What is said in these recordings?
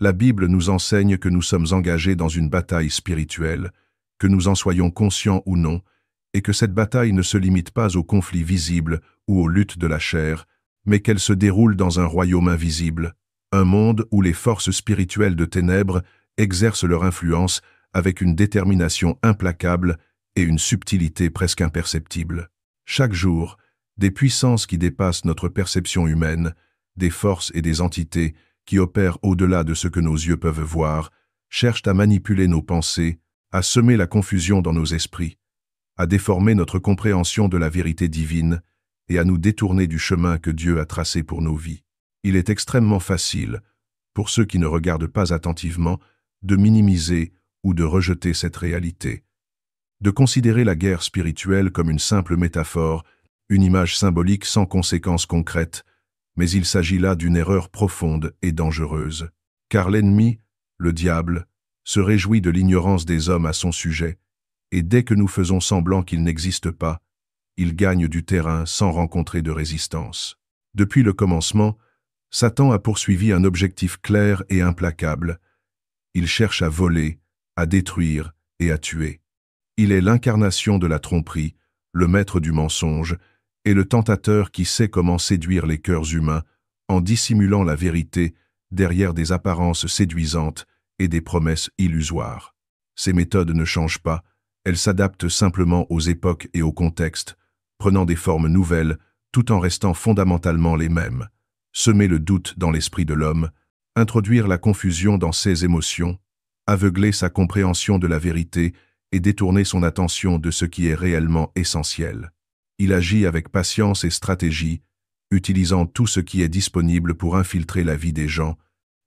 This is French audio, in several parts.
La Bible nous enseigne que nous sommes engagés dans une bataille spirituelle, que nous en soyons conscients ou non, et que cette bataille ne se limite pas aux conflits visibles ou aux luttes de la chair, mais qu'elle se déroule dans un royaume invisible, un monde où les forces spirituelles de ténèbres exercent leur influence avec une détermination implacable et une subtilité presque imperceptible. Chaque jour, des puissances qui dépassent notre perception humaine, des forces et des entités qui opèrent au-delà de ce que nos yeux peuvent voir, cherchent à manipuler nos pensées, à semer la confusion dans nos esprits, à déformer notre compréhension de la vérité divine et à nous détourner du chemin que Dieu a tracé pour nos vies. Il est extrêmement facile, pour ceux qui ne regardent pas attentivement, de minimiser ou de rejeter cette réalité, de considérer la guerre spirituelle comme une simple métaphore, une image symbolique sans conséquences concrètes, mais il s'agit là d'une erreur profonde et dangereuse. Car l'ennemi, le diable, se réjouit de l'ignorance des hommes à son sujet, et dès que nous faisons semblant qu'il n'existe pas, il gagne du terrain sans rencontrer de résistance. Depuis le commencement, Satan a poursuivi un objectif clair et implacable. Il cherche à voler, à détruire et à tuer. Il est l'incarnation de la tromperie, le maître du mensonge, et le tentateur qui sait comment séduire les cœurs humains en dissimulant la vérité derrière des apparences séduisantes et des promesses illusoires. Ces méthodes ne changent pas, elles s'adaptent simplement aux époques et aux contextes, prenant des formes nouvelles tout en restant fondamentalement les mêmes. Semer le doute dans l'esprit de l'homme, introduire la confusion dans ses émotions, aveugler sa compréhension de la vérité et détourner son attention de ce qui est réellement essentiel. Il agit avec patience et stratégie, utilisant tout ce qui est disponible pour infiltrer la vie des gens,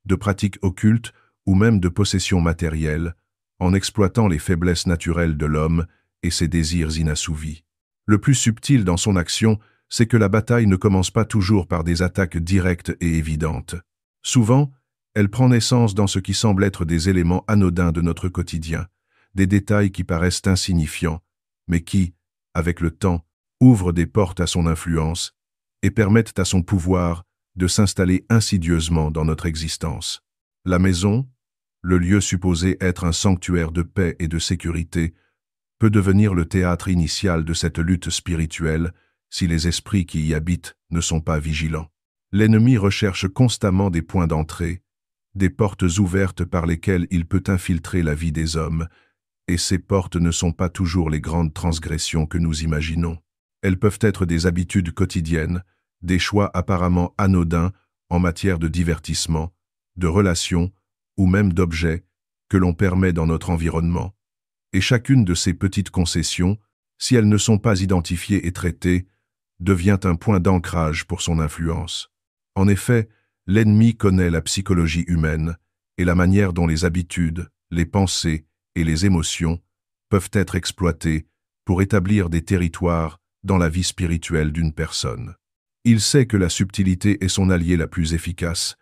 de pratiques occultes ou même de possessions matérielles, en exploitant les faiblesses naturelles de l'homme et ses désirs inassouvis. Le plus subtil dans son action, c'est que la bataille ne commence pas toujours par des attaques directes et évidentes. Souvent, elle prend naissance dans ce qui semble être des éléments anodins de notre quotidien, des détails qui paraissent insignifiants, mais qui, avec le temps, ouvrent des portes à son influence et permettent à son pouvoir de s'installer insidieusement dans notre existence. La maison, le lieu supposé être un sanctuaire de paix et de sécurité, peut devenir le théâtre initial de cette lutte spirituelle si les esprits qui y habitent ne sont pas vigilants. L'ennemi recherche constamment des points d'entrée, des portes ouvertes par lesquelles il peut infiltrer la vie des hommes, et ces portes ne sont pas toujours les grandes transgressions que nous imaginons. Elles peuvent être des habitudes quotidiennes, des choix apparemment anodins en matière de divertissement, de relations ou même d'objets que l'on permet dans notre environnement. Et chacune de ces petites concessions, si elles ne sont pas identifiées et traitées, devient un point d'ancrage pour son influence. En effet, l'ennemi connaît la psychologie humaine et la manière dont les habitudes, les pensées et les émotions peuvent être exploitées pour établir des territoires dans la vie spirituelle d'une personne. Il sait que la subtilité est son allié la plus efficace,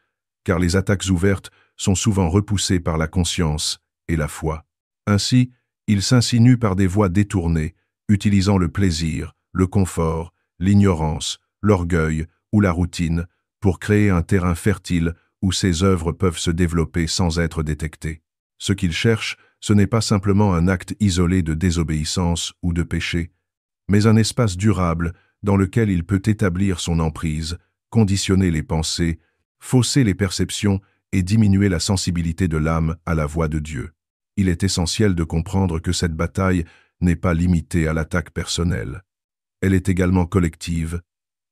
car les attaques ouvertes sont souvent repoussées par la conscience et la foi. Ainsi, il s'insinue par des voies détournées, utilisant le plaisir, le confort, l'ignorance, l'orgueil ou la routine pour créer un terrain fertile où ses œuvres peuvent se développer sans être détectées. Ce qu'il cherche, ce n'est pas simplement un acte isolé de désobéissance ou de péché, mais un espace durable dans lequel il peut établir son emprise, conditionner les pensées, fausser les perceptions et diminuer la sensibilité de l'âme à la voix de Dieu. Il est essentiel de comprendre que cette bataille n'est pas limitée à l'attaque personnelle. Elle est également collective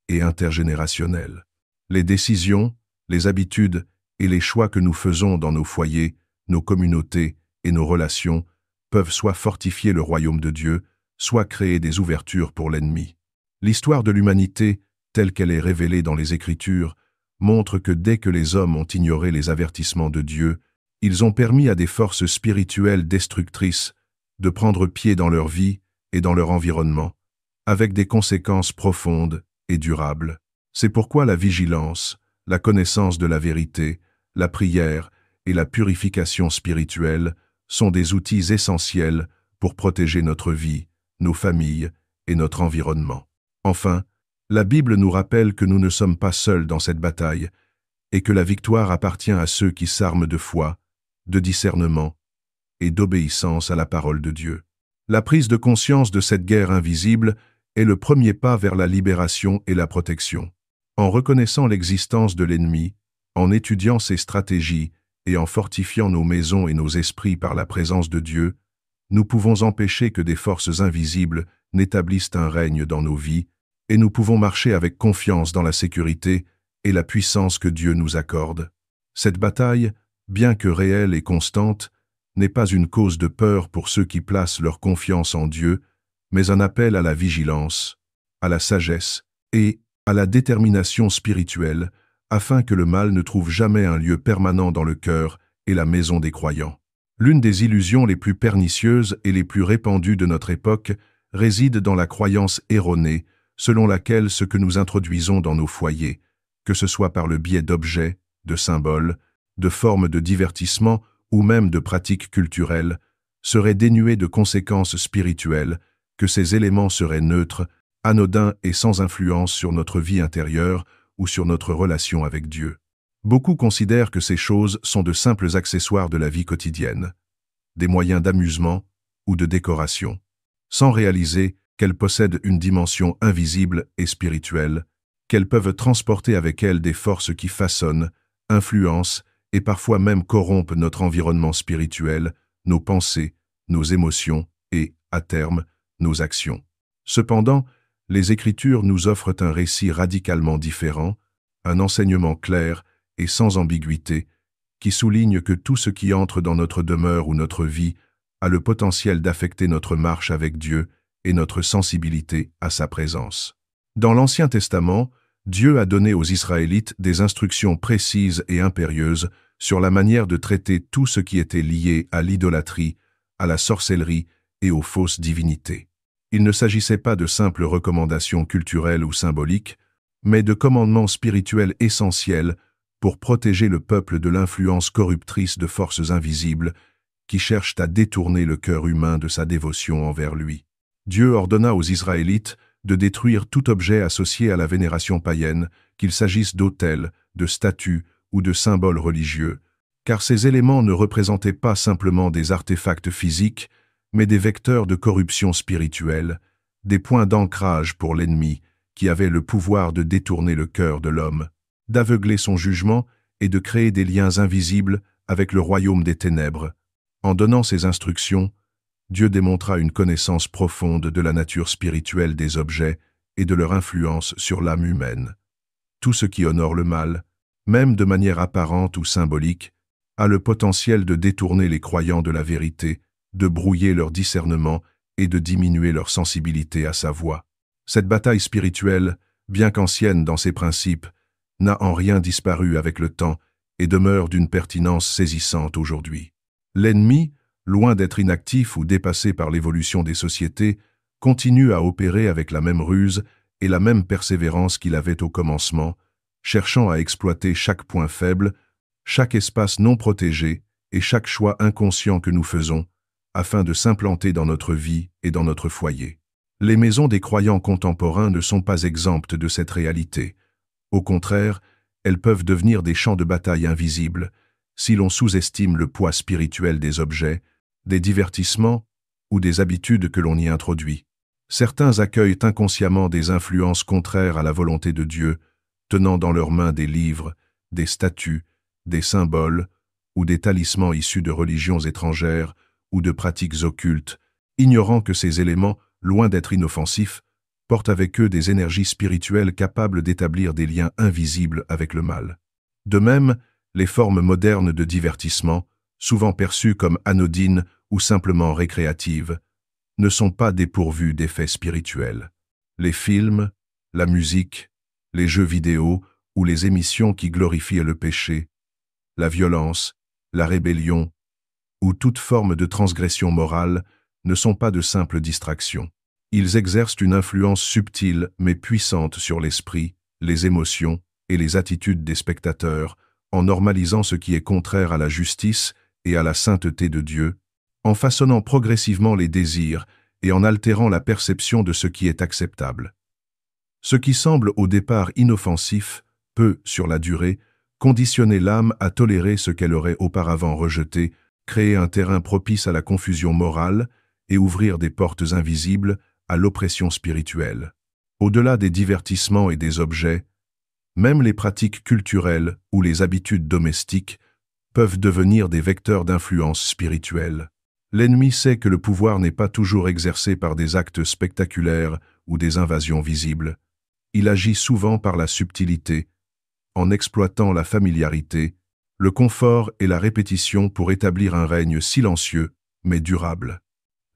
et intergénérationnelle. Les décisions, les habitudes et les choix que nous faisons dans nos foyers, nos communautés et nos relations peuvent soit fortifier le royaume de Dieu, soit créer des ouvertures pour l'ennemi. L'histoire de l'humanité, telle qu'elle est révélée dans les Écritures, montre que dès que les hommes ont ignoré les avertissements de Dieu, ils ont permis à des forces spirituelles destructrices de prendre pied dans leur vie et dans leur environnement, avec des conséquences profondes et durables. C'est pourquoi la vigilance, la connaissance de la vérité, la prière et la purification spirituelle sont des outils essentiels pour protéger notre vie, nos familles et notre environnement. Enfin, la Bible nous rappelle que nous ne sommes pas seuls dans cette bataille et que la victoire appartient à ceux qui s'arment de foi, de discernement et d'obéissance à la parole de Dieu. La prise de conscience de cette guerre invisible est le premier pas vers la libération et la protection. En reconnaissant l'existence de l'ennemi, en étudiant ses stratégies et en fortifiant nos maisons et nos esprits par la présence de Dieu, nous pouvons empêcher que des forces invisibles n'établissent un règne dans nos vies, et nous pouvons marcher avec confiance dans la sécurité et la puissance que Dieu nous accorde. Cette bataille, bien que réelle et constante, n'est pas une cause de peur pour ceux qui placent leur confiance en Dieu, mais un appel à la vigilance, à la sagesse et à la détermination spirituelle, afin que le mal ne trouve jamais un lieu permanent dans le cœur et la maison des croyants. L'une des illusions les plus pernicieuses et les plus répandues de notre époque réside dans la croyance erronée selon laquelle ce que nous introduisons dans nos foyers, que ce soit par le biais d'objets, de symboles, de formes de divertissement ou même de pratiques culturelles, serait dénué de conséquences spirituelles, que ces éléments seraient neutres, anodins et sans influence sur notre vie intérieure ou sur notre relation avec Dieu. Beaucoup considèrent que ces choses sont de simples accessoires de la vie quotidienne, des moyens d'amusement ou de décoration, sans réaliser qu'elles possèdent une dimension invisible et spirituelle, qu'elles peuvent transporter avec elles des forces qui façonnent, influencent et parfois même corrompent notre environnement spirituel, nos pensées, nos émotions et, à terme, nos actions. Cependant, les Écritures nous offrent un récit radicalement différent, un enseignement clair et sans ambiguïté, qui souligne que tout ce qui entre dans notre demeure ou notre vie a le potentiel d'affecter notre marche avec Dieu et notre sensibilité à sa présence. Dans l'Ancien Testament, Dieu a donné aux Israélites des instructions précises et impérieuses sur la manière de traiter tout ce qui était lié à l'idolâtrie, à la sorcellerie et aux fausses divinités. Il ne s'agissait pas de simples recommandations culturelles ou symboliques, mais de commandements spirituels essentiels pour protéger le peuple de l'influence corruptrice de forces invisibles qui cherchent à détourner le cœur humain de sa dévotion envers lui. Dieu ordonna aux Israélites de détruire tout objet associé à la vénération païenne, qu'il s'agisse d'autels, de statues ou de symboles religieux, car ces éléments ne représentaient pas simplement des artefacts physiques, mais des vecteurs de corruption spirituelle, des points d'ancrage pour l'ennemi qui avait le pouvoir de détourner le cœur de l'homme, d'aveugler son jugement et de créer des liens invisibles avec le royaume des ténèbres. En donnant ces instructions, Dieu démontra une connaissance profonde de la nature spirituelle des objets et de leur influence sur l'âme humaine. Tout ce qui honore le mal, même de manière apparente ou symbolique, a le potentiel de détourner les croyants de la vérité, de brouiller leur discernement et de diminuer leur sensibilité à sa voix. Cette bataille spirituelle, bien qu'ancienne dans ses principes, n'a en rien disparu avec le temps et demeure d'une pertinence saisissante aujourd'hui. L'ennemi, loin d'être inactif ou dépassé par l'évolution des sociétés, continue à opérer avec la même ruse et la même persévérance qu'il avait au commencement, cherchant à exploiter chaque point faible, chaque espace non protégé et chaque choix inconscient que nous faisons, afin de s'implanter dans notre vie et dans notre foyer. Les maisons des croyants contemporains ne sont pas exemptes de cette réalité. Au contraire, elles peuvent devenir des champs de bataille invisibles, si l'on sous-estime le poids spirituel des objets, des divertissements ou des habitudes que l'on y introduit. Certains accueillent inconsciemment des influences contraires à la volonté de Dieu, tenant dans leurs mains des livres, des statues, des symboles ou des talismans issus de religions étrangères ou de pratiques occultes, ignorant que ces éléments, loin d'être inoffensifs, portent avec eux des énergies spirituelles capables d'établir des liens invisibles avec le mal. De même, les formes modernes de divertissement, souvent perçues comme anodines ou simplement récréatives, ne sont pas dépourvues d'effets spirituels. Les films, la musique, les jeux vidéo ou les émissions qui glorifient le péché, la violence, la rébellion ou toute forme de transgression morale ne sont pas de simples distractions. Ils exercent une influence subtile mais puissante sur l'esprit, les émotions et les attitudes des spectateurs, en normalisant ce qui est contraire à la justice et à la sainteté de Dieu, en façonnant progressivement les désirs et en altérant la perception de ce qui est acceptable. Ce qui semble au départ inoffensif peut, sur la durée, conditionner l'âme à tolérer ce qu'elle aurait auparavant rejeté, créer un terrain propice à la confusion morale et ouvrir des portes invisibles à l'oppression spirituelle. Au-delà des divertissements et des objets, même les pratiques culturelles ou les habitudes domestiques peuvent devenir des vecteurs d'influence spirituelle. L'ennemi sait que le pouvoir n'est pas toujours exercé par des actes spectaculaires ou des invasions visibles. Il agit souvent par la subtilité, en exploitant la familiarité, le confort et la répétition pour établir un règne silencieux mais durable.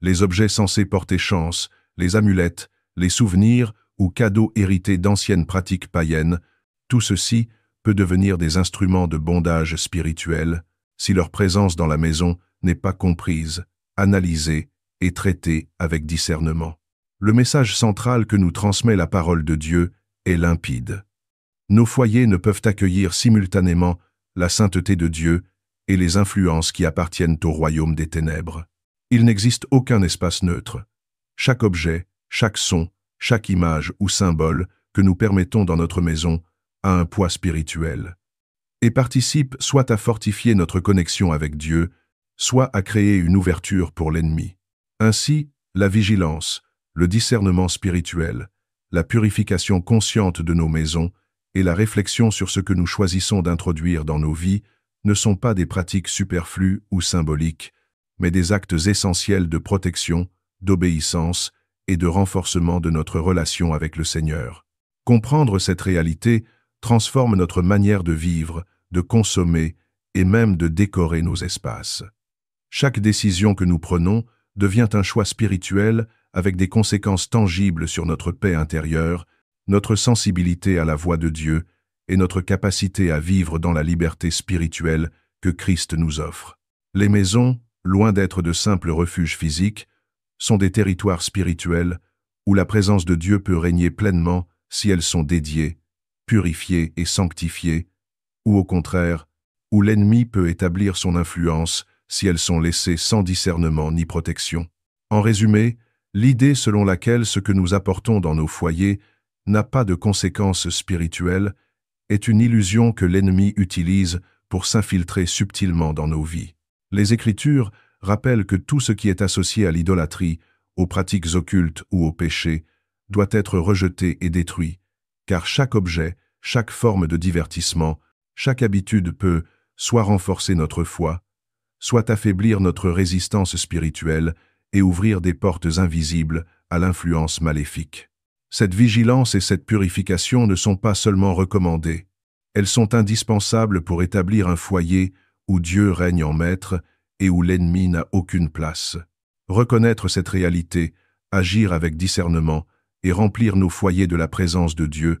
Les objets censés porter chance, les amulettes, les souvenirs ou cadeaux hérités d'anciennes pratiques païennes, tout ceci peut devenir des instruments de bondage spirituel si leur présence dans la maison n'est pas comprise, analysée et traitée avec discernement. Le message central que nous transmet la parole de Dieu est limpide. Nos foyers ne peuvent accueillir simultanément la sainteté de Dieu et les influences qui appartiennent au royaume des ténèbres. Il n'existe aucun espace neutre. Chaque objet, chaque son, chaque image ou symbole que nous permettons dans notre maison a un poids spirituel et participe soit à fortifier notre connexion avec Dieu, soit à créer une ouverture pour l'ennemi. Ainsi, la vigilance, le discernement spirituel, la purification consciente de nos maisons et la réflexion sur ce que nous choisissons d'introduire dans nos vies ne sont pas des pratiques superflues ou symboliques, mais des actes essentiels de protection, d'obéissance et de renforcement de notre relation avec le Seigneur. Comprendre cette réalité transforme notre manière de vivre, de consommer et même de décorer nos espaces. Chaque décision que nous prenons devient un choix spirituel avec des conséquences tangibles sur notre paix intérieure, notre sensibilité à la voix de Dieu et notre capacité à vivre dans la liberté spirituelle que Christ nous offre. Les maisons, loin d'être de simples refuges physiques, sont des territoires spirituels où la présence de Dieu peut régner pleinement si elles sont dédiées, purifiées et sanctifiées, ou au contraire, où l'ennemi peut établir son influence si elles sont laissées sans discernement ni protection. En résumé, l'idée selon laquelle ce que nous apportons dans nos foyers n'a pas de conséquences spirituelles est une illusion que l'ennemi utilise pour s'infiltrer subtilement dans nos vies. Les Écritures rappellent que tout ce qui est associé à l'idolâtrie, aux pratiques occultes ou au péché, doit être rejeté et détruit, car chaque objet, chaque forme de divertissement, chaque habitude peut soit renforcer notre foi, soit affaiblir notre résistance spirituelle et ouvrir des portes invisibles à l'influence maléfique. Cette vigilance et cette purification ne sont pas seulement recommandées, elles sont indispensables pour établir un foyer où Dieu règne en maître et où l'ennemi n'a aucune place. Reconnaître cette réalité, agir avec discernement et remplir nos foyers de la présence de Dieu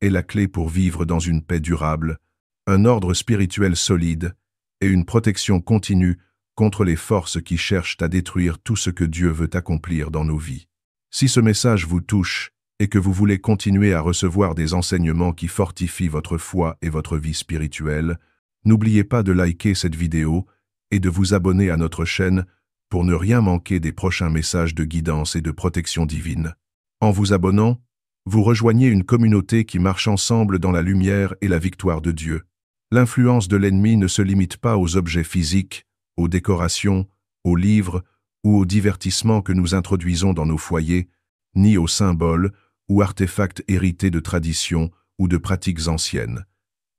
est la clé pour vivre dans une paix durable, un ordre spirituel solide et une protection continue contre les forces qui cherchent à détruire tout ce que Dieu veut accomplir dans nos vies. Si ce message vous touche et que vous voulez continuer à recevoir des enseignements qui fortifient votre foi et votre vie spirituelle, n'oubliez pas de liker cette vidéo et de vous abonner à notre chaîne pour ne rien manquer des prochains messages de guidance et de protection divine. En vous abonnant, vous rejoignez une communauté qui marche ensemble dans la lumière et la victoire de Dieu. L'influence de l'ennemi ne se limite pas aux objets physiques, aux décorations, aux livres ou aux divertissements que nous introduisons dans nos foyers, ni aux symboles ou artefacts hérités de traditions ou de pratiques anciennes,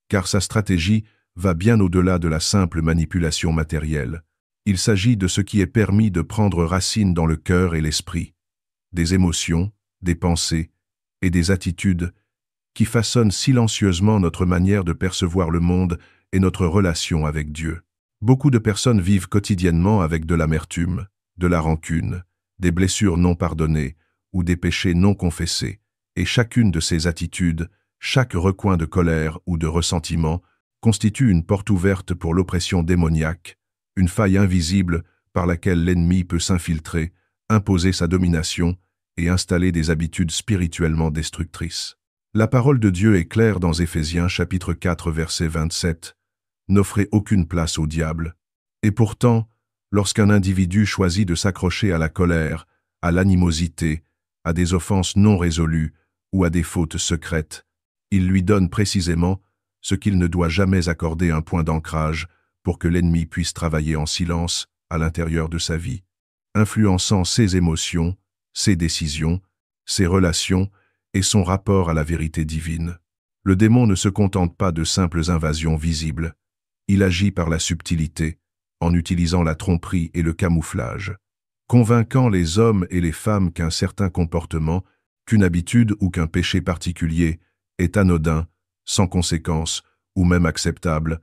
car sa stratégie va bien au-delà de la simple manipulation matérielle. Il s'agit de ce qui est permis de prendre racine dans le cœur et l'esprit, des émotions, des pensées et des attitudes qui façonnent silencieusement notre manière de percevoir le monde et notre relation avec Dieu. Beaucoup de personnes vivent quotidiennement avec de l'amertume, de la rancune, des blessures non pardonnées ou des péchés non confessés, et chacune de ces attitudes, chaque recoin de colère ou de ressentiment, constitue une porte ouverte pour l'oppression démoniaque, une faille invisible par laquelle l'ennemi peut s'infiltrer, imposer sa domination et installer des habitudes spirituellement destructrices. La parole de Dieu est claire dans Éphésiens chapitre 4 verset 27. N'offrez aucune place au diable. Et pourtant, lorsqu'un individu choisit de s'accrocher à la colère, à l'animosité, à des offenses non résolues ou à des fautes secrètes, il lui donne précisément ce qu'il ne doit jamais accorder un point d'ancrage pour que l'ennemi puisse travailler en silence à l'intérieur de sa vie, influençant ses émotions, ses décisions, ses relations et son rapport à la vérité divine. Le démon ne se contente pas de simples invasions visibles. Il agit par la subtilité, en utilisant la tromperie et le camouflage, convainquant les hommes et les femmes qu'un certain comportement, qu'une habitude ou qu'un péché particulier est anodin, sans conséquence ou même acceptable,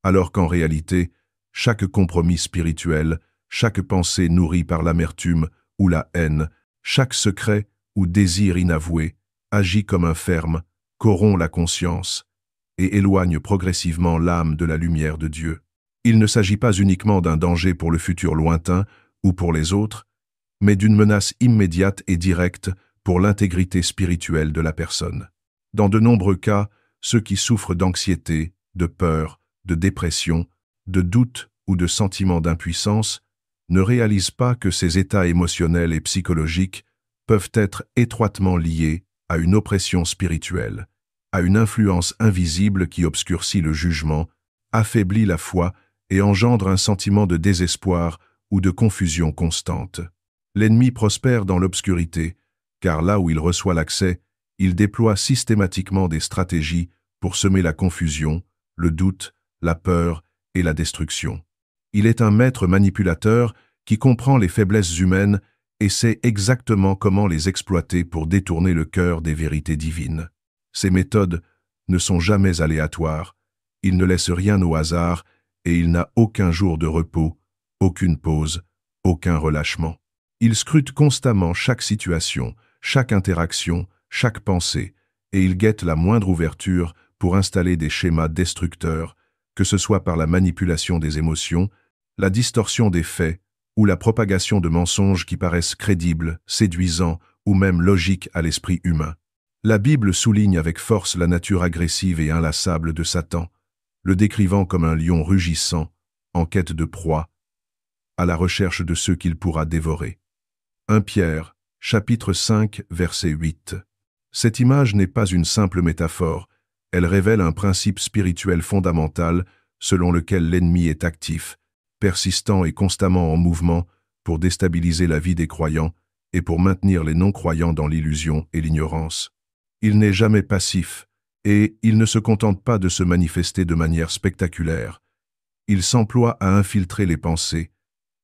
alors qu'en réalité, chaque compromis spirituel, chaque pensée nourrie par l'amertume ou la haine, chaque secret ou désir inavoué, agit comme un ferme, corrompt la conscience et éloigne progressivement l'âme de la lumière de Dieu. Il ne s'agit pas uniquement d'un danger pour le futur lointain ou pour les autres, mais d'une menace immédiate et directe pour l'intégrité spirituelle de la personne. Dans de nombreux cas, ceux qui souffrent d'anxiété, de peur, de dépression, de doute ou de sentiments d'impuissance ne réalisent pas que ces états émotionnels et psychologiques peuvent être étroitement liés à une oppression spirituelle, à une influence invisible qui obscurcit le jugement, affaiblit la foi et engendre un sentiment de désespoir ou de confusion constante. L'ennemi prospère dans l'obscurité, car là où il reçoit l'accès, il déploie systématiquement des stratégies pour semer la confusion, le doute, la peur et la destruction. Il est un maître manipulateur qui comprend les faiblesses humaines et sait exactement comment les exploiter pour détourner le cœur des vérités divines. Ses méthodes ne sont jamais aléatoires, il ne laisse rien au hasard et il n'a aucun jour de repos, aucune pause, aucun relâchement. Il scrute constamment chaque situation, chaque interaction, chaque pensée, et il guette la moindre ouverture pour installer des schémas destructeurs, que ce soit par la manipulation des émotions, la distorsion des faits ou la propagation de mensonges qui paraissent crédibles, séduisants ou même logiques à l'esprit humain. La Bible souligne avec force la nature agressive et inlassable de Satan, le décrivant comme un lion rugissant, en quête de proie, à la recherche de ceux qu'il pourra dévorer. 1 Pierre, chapitre 5, verset 8. Cette image n'est pas une simple métaphore, elle révèle un principe spirituel fondamental selon lequel l'ennemi est actif, persistant et constamment en mouvement pour déstabiliser la vie des croyants et pour maintenir les non-croyants dans l'illusion et l'ignorance. Il n'est jamais passif et il ne se contente pas de se manifester de manière spectaculaire. Il s'emploie à infiltrer les pensées,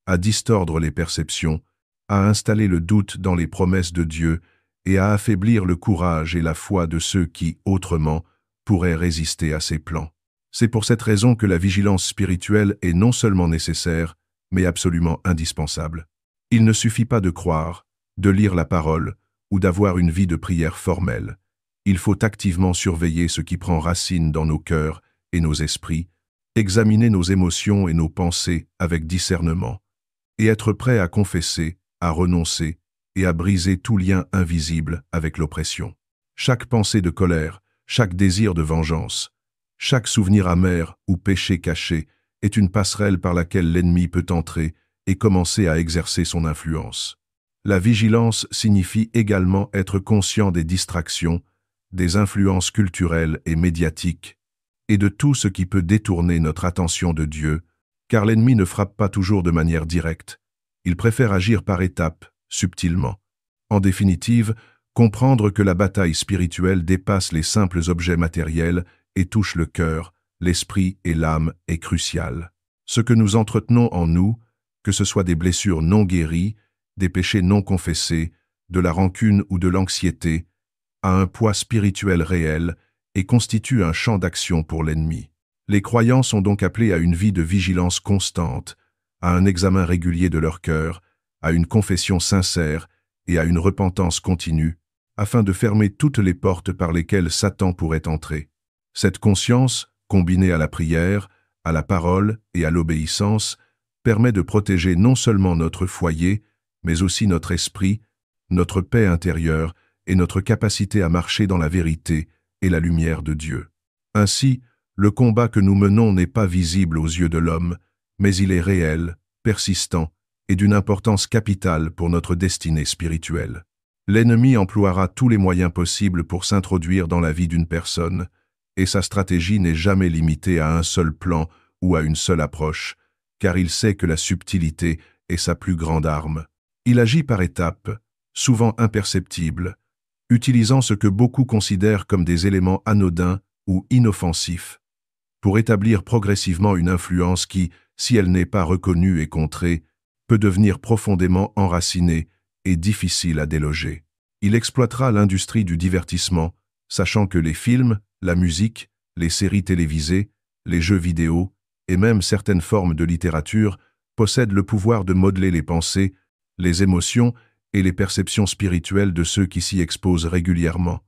à distordre les perceptions, à installer le doute dans les promesses de Dieu et à affaiblir le courage et la foi de ceux qui, autrement, pourraient résister à ses plans. C'est pour cette raison que la vigilance spirituelle est non seulement nécessaire, mais absolument indispensable. Il ne suffit pas de croire, de lire la parole ou d'avoir une vie de prière formelle. Il faut activement surveiller ce qui prend racine dans nos cœurs et nos esprits, examiner nos émotions et nos pensées avec discernement, et être prêt à confesser, à renoncer et à briser tout lien invisible avec l'oppression. Chaque pensée de colère, chaque désir de vengeance, chaque souvenir amer ou péché caché est une passerelle par laquelle l'ennemi peut entrer et commencer à exercer son influence. La vigilance signifie également être conscient des distractions, des influences culturelles et médiatiques, et de tout ce qui peut détourner notre attention de Dieu, car l'ennemi ne frappe pas toujours de manière directe. Il préfère agir par étapes, subtilement. En définitive, comprendre que la bataille spirituelle dépasse les simples objets matériels et touche le cœur, l'esprit et l'âme est crucial. Ce que nous entretenons en nous, que ce soit des blessures non guéries, des péchés non confessés, de la rancune ou de l'anxiété, a un poids spirituel réel et constitue un champ d'action pour l'ennemi. Les croyants sont donc appelés à une vie de vigilance constante, à un examen régulier de leur cœur, à une confession sincère et à une repentance continue, afin de fermer toutes les portes par lesquelles Satan pourrait entrer. Cette conscience, combinée à la prière, à la parole et à l'obéissance, permet de protéger non seulement notre foyer, mais aussi notre esprit, notre paix intérieure et notre capacité à marcher dans la vérité et la lumière de Dieu. Ainsi, le combat que nous menons n'est pas visible aux yeux de l'homme, mais il est réel, persistant et d'une importance capitale pour notre destinée spirituelle. L'ennemi emploiera tous les moyens possibles pour s'introduire dans la vie d'une personne, et sa stratégie n'est jamais limitée à un seul plan ou à une seule approche, car il sait que la subtilité est sa plus grande arme. Il agit par étapes, souvent imperceptibles, utilisant ce que beaucoup considèrent comme des éléments anodins ou inoffensifs, pour établir progressivement une influence qui, si elle n'est pas reconnue et contrée, peut devenir profondément enracinée et difficile à déloger. Il exploitera l'industrie du divertissement, sachant que les films, la musique, les séries télévisées, les jeux vidéo et même certaines formes de littérature possèdent le pouvoir de modeler les pensées, les émotions et les perceptions spirituelles de ceux qui s'y exposent régulièrement.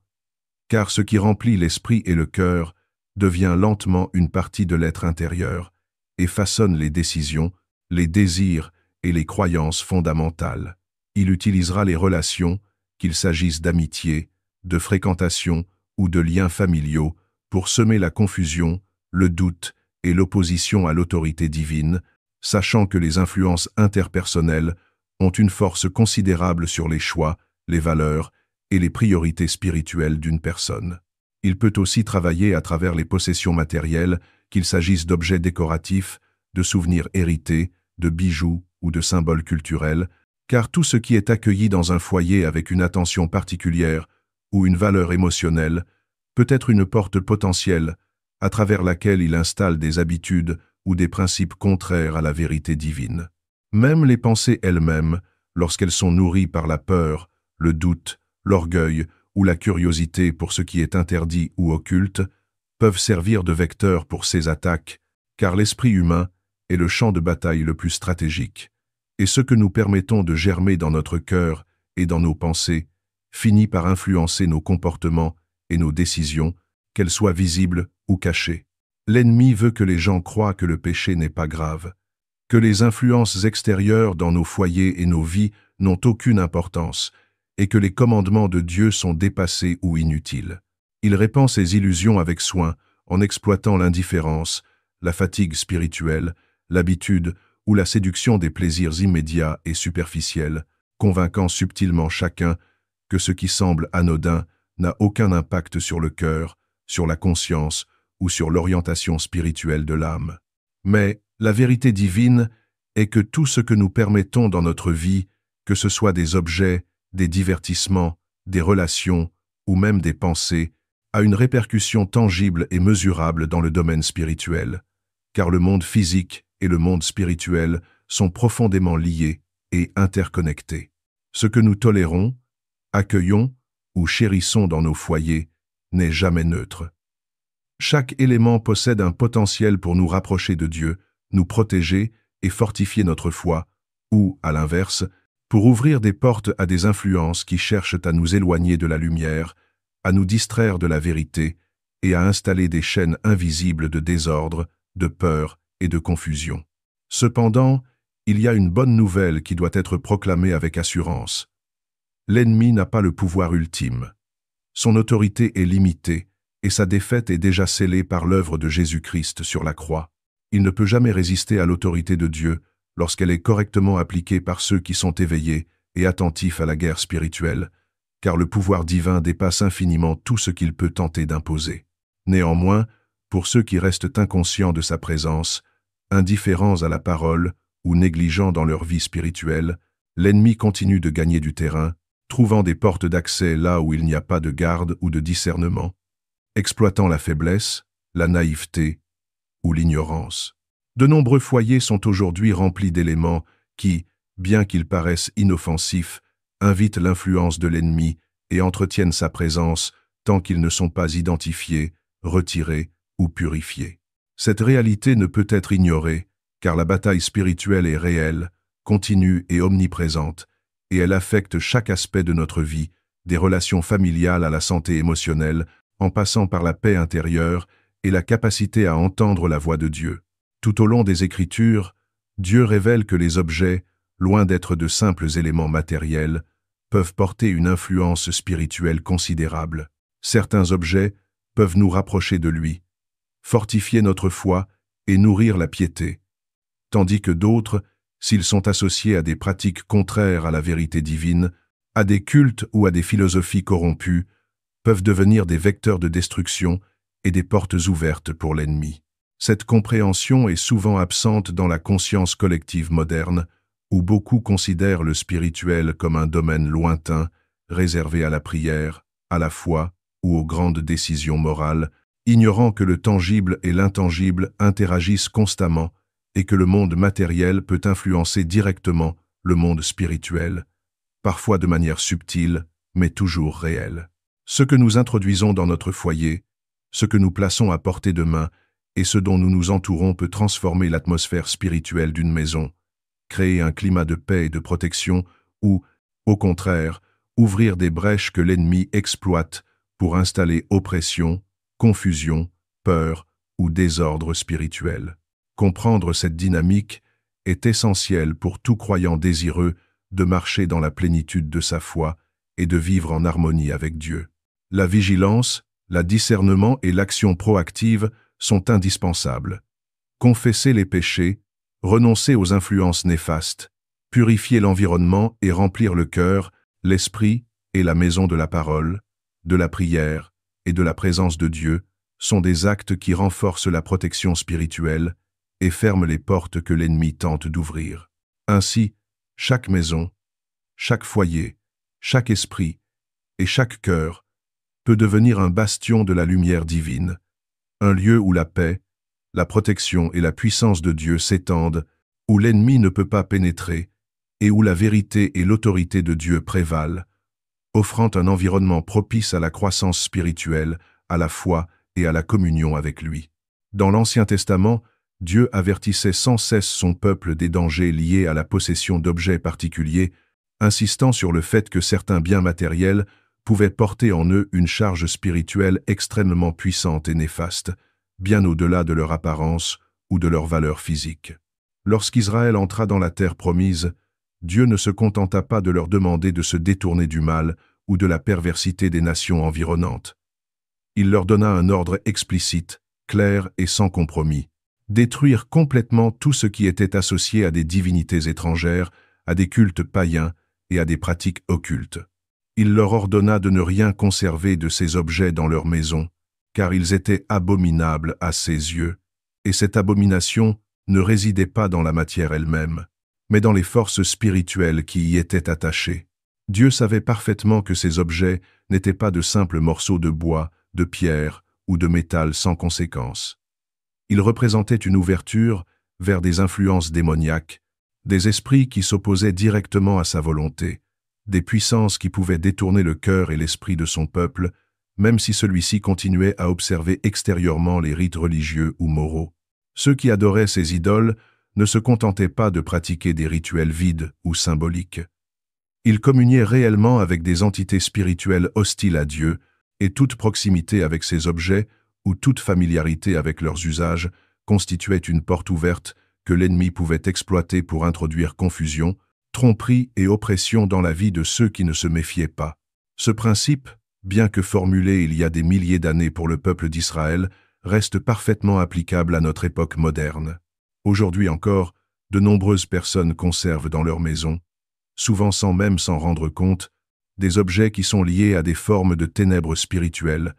Car ce qui remplit l'esprit et le cœur devient lentement une partie de l'être intérieur et façonne les décisions, les désirs et les croyances fondamentales. Il utilisera les relations, qu'il s'agisse d'amitié, de fréquentation ou de liens familiaux, pour semer la confusion, le doute et l'opposition à l'autorité divine, sachant que les influences interpersonnelles ont une force considérable sur les choix, les valeurs et les priorités spirituelles d'une personne. Il peut aussi travailler à travers les possessions matérielles, qu'il s'agisse d'objets décoratifs, de souvenirs hérités, de bijoux ou de symboles culturels, car tout ce qui est accueilli dans un foyer avec une attention particulière ou une valeur émotionnelle peut être une porte potentielle à travers laquelle il installe des habitudes ou des principes contraires à la vérité divine. Même les pensées elles-mêmes, lorsqu'elles sont nourries par la peur, le doute, l'orgueil ou la curiosité pour ce qui est interdit ou occulte, peuvent servir de vecteurs pour ces attaques, car l'esprit humain est le champ de bataille le plus stratégique. Et ce que nous permettons de germer dans notre cœur et dans nos pensées finit par influencer nos comportements et nos décisions, qu'elles soient visibles ou cachées. L'ennemi veut que les gens croient que le péché n'est pas grave, que les influences extérieures dans nos foyers et nos vies n'ont aucune importance, et que les commandements de Dieu sont dépassés ou inutiles. Il répand ces illusions avec soin, en exploitant l'indifférence, la fatigue spirituelle, l'habitude ou la séduction des plaisirs immédiats et superficiels, convainquant subtilement chacun que ce qui semble anodin n'a aucun impact sur le cœur, sur la conscience ou sur l'orientation spirituelle de l'âme. Mais la vérité divine est que tout ce que nous permettons dans notre vie, que ce soit des objets, des divertissements, des relations ou même des pensées, a une répercussion tangible et mesurable dans le domaine spirituel, car le monde physique et le monde spirituel sont profondément liés et interconnectés. Ce que nous tolérons, accueillons ou chérissons dans nos foyers n'est jamais neutre. Chaque élément possède un potentiel pour nous rapprocher de Dieu, nous protéger et fortifier notre foi, ou, à l'inverse, pour ouvrir des portes à des influences qui cherchent à nous éloigner de la lumière, à nous distraire de la vérité et à installer des chaînes invisibles de désordre, de peur et de confusion. Cependant, il y a une bonne nouvelle qui doit être proclamée avec assurance. L'ennemi n'a pas le pouvoir ultime. Son autorité est limitée et sa défaite est déjà scellée par l'œuvre de Jésus-Christ sur la croix. Il ne peut jamais résister à l'autorité de Dieu lorsqu'elle est correctement appliquée par ceux qui sont éveillés et attentifs à la guerre spirituelle, car le pouvoir divin dépasse infiniment tout ce qu'il peut tenter d'imposer. Néanmoins, pour ceux qui restent inconscients de sa présence, indifférents à la parole ou négligents dans leur vie spirituelle, l'ennemi continue de gagner du terrain, trouvant des portes d'accès là où il n'y a pas de garde ou de discernement, exploitant la faiblesse, la naïveté ou l'ignorance. De nombreux foyers sont aujourd'hui remplis d'éléments qui, bien qu'ils paraissent inoffensifs, invitent l'influence de l'ennemi et entretiennent sa présence tant qu'ils ne sont pas identifiés, retirés ou purifiés. Cette réalité ne peut être ignorée, car la bataille spirituelle est réelle, continue et omniprésente, et elle affecte chaque aspect de notre vie, des relations familiales à la santé émotionnelle, en passant par la paix intérieure et la capacité à entendre la voix de Dieu. Tout au long des Écritures, Dieu révèle que les objets, loin d'être de simples éléments matériels, peuvent porter une influence spirituelle considérable. Certains objets peuvent nous rapprocher de lui, fortifier notre foi et nourrir la piété, tandis que d'autres, s'ils sont associés à des pratiques contraires à la vérité divine, à des cultes ou à des philosophies corrompues, peuvent devenir des vecteurs de destruction et des portes ouvertes pour l'ennemi. Cette compréhension est souvent absente dans la conscience collective moderne, où beaucoup considèrent le spirituel comme un domaine lointain, réservé à la prière, à la foi ou aux grandes décisions morales, ignorant que le tangible et l'intangible interagissent constamment et que le monde matériel peut influencer directement le monde spirituel, parfois de manière subtile, mais toujours réelle. Ce que nous introduisons dans notre foyer, ce que nous plaçons à portée de main et ce dont nous nous entourons peut transformer l'atmosphère spirituelle d'une maison, créer un climat de paix et de protection ou, au contraire, ouvrir des brèches que l'ennemi exploite pour installer oppression, confusion, peur ou désordre spirituel. Comprendre cette dynamique est essentiel pour tout croyant désireux de marcher dans la plénitude de sa foi et de vivre en harmonie avec Dieu. La vigilance, le discernement et l'action proactive sont indispensables. Confesser les péchés, renoncer aux influences néfastes, purifier l'environnement et remplir le cœur, l'esprit et la maison de la parole, de la prière et de la présence de Dieu sont des actes qui renforcent la protection spirituelle et ferment les portes que l'ennemi tente d'ouvrir. Ainsi, chaque maison, chaque foyer, chaque esprit et chaque cœur peut devenir un bastion de la lumière divine, un lieu où la paix, la protection et la puissance de Dieu s'étendent, où l'ennemi ne peut pas pénétrer et où la vérité et l'autorité de Dieu prévalent, offrant un environnement propice à la croissance spirituelle, à la foi et à la communion avec lui. Dans l'Ancien Testament, Dieu avertissait sans cesse son peuple des dangers liés à la possession d'objets particuliers, insistant sur le fait que certains biens matériels pouvaient porter en eux une charge spirituelle extrêmement puissante et néfaste, bien au-delà de leur apparence ou de leur valeur physique. Lorsqu'Israël entra dans la terre promise, Dieu ne se contenta pas de leur demander de se détourner du mal ou de la perversité des nations environnantes. Il leur donna un ordre explicite, clair et sans compromis: détruire complètement tout ce qui était associé à des divinités étrangères, à des cultes païens et à des pratiques occultes. Il leur ordonna de ne rien conserver de ces objets dans leur maison, car ils étaient abominables à ses yeux, et cette abomination ne résidait pas dans la matière elle-même, mais dans les forces spirituelles qui y étaient attachées. Dieu savait parfaitement que ces objets n'étaient pas de simples morceaux de bois, de pierre ou de métal sans conséquence. Ils représentaient une ouverture vers des influences démoniaques, des esprits qui s'opposaient directement à sa volonté, des puissances qui pouvaient détourner le cœur et l'esprit de son peuple, même si celui-ci continuait à observer extérieurement les rites religieux ou moraux. Ceux qui adoraient ces idoles ne se contentaient pas de pratiquer des rituels vides ou symboliques. Ils communiaient réellement avec des entités spirituelles hostiles à Dieu, et toute proximité avec ces objets ou toute familiarité avec leurs usages constituait une porte ouverte que l'ennemi pouvait exploiter pour introduire confusion, tromperie et oppression dans la vie de ceux qui ne se méfiaient pas. Ce principe, bien que formulé il y a des milliers d'années pour le peuple d'Israël, reste parfaitement applicable à notre époque moderne. Aujourd'hui encore, de nombreuses personnes conservent dans leur maison, souvent sans même s'en rendre compte, des objets qui sont liés à des formes de ténèbres spirituelles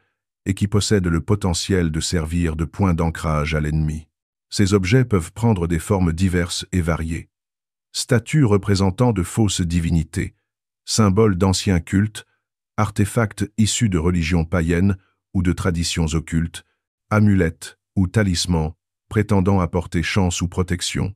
et qui possèdent le potentiel de servir de point d'ancrage à l'ennemi. Ces objets peuvent prendre des formes diverses et variées. Statues représentant de fausses divinités, symboles d'anciens cultes, artefacts issus de religions païennes ou de traditions occultes, amulettes ou talismans prétendant apporter chance ou protection,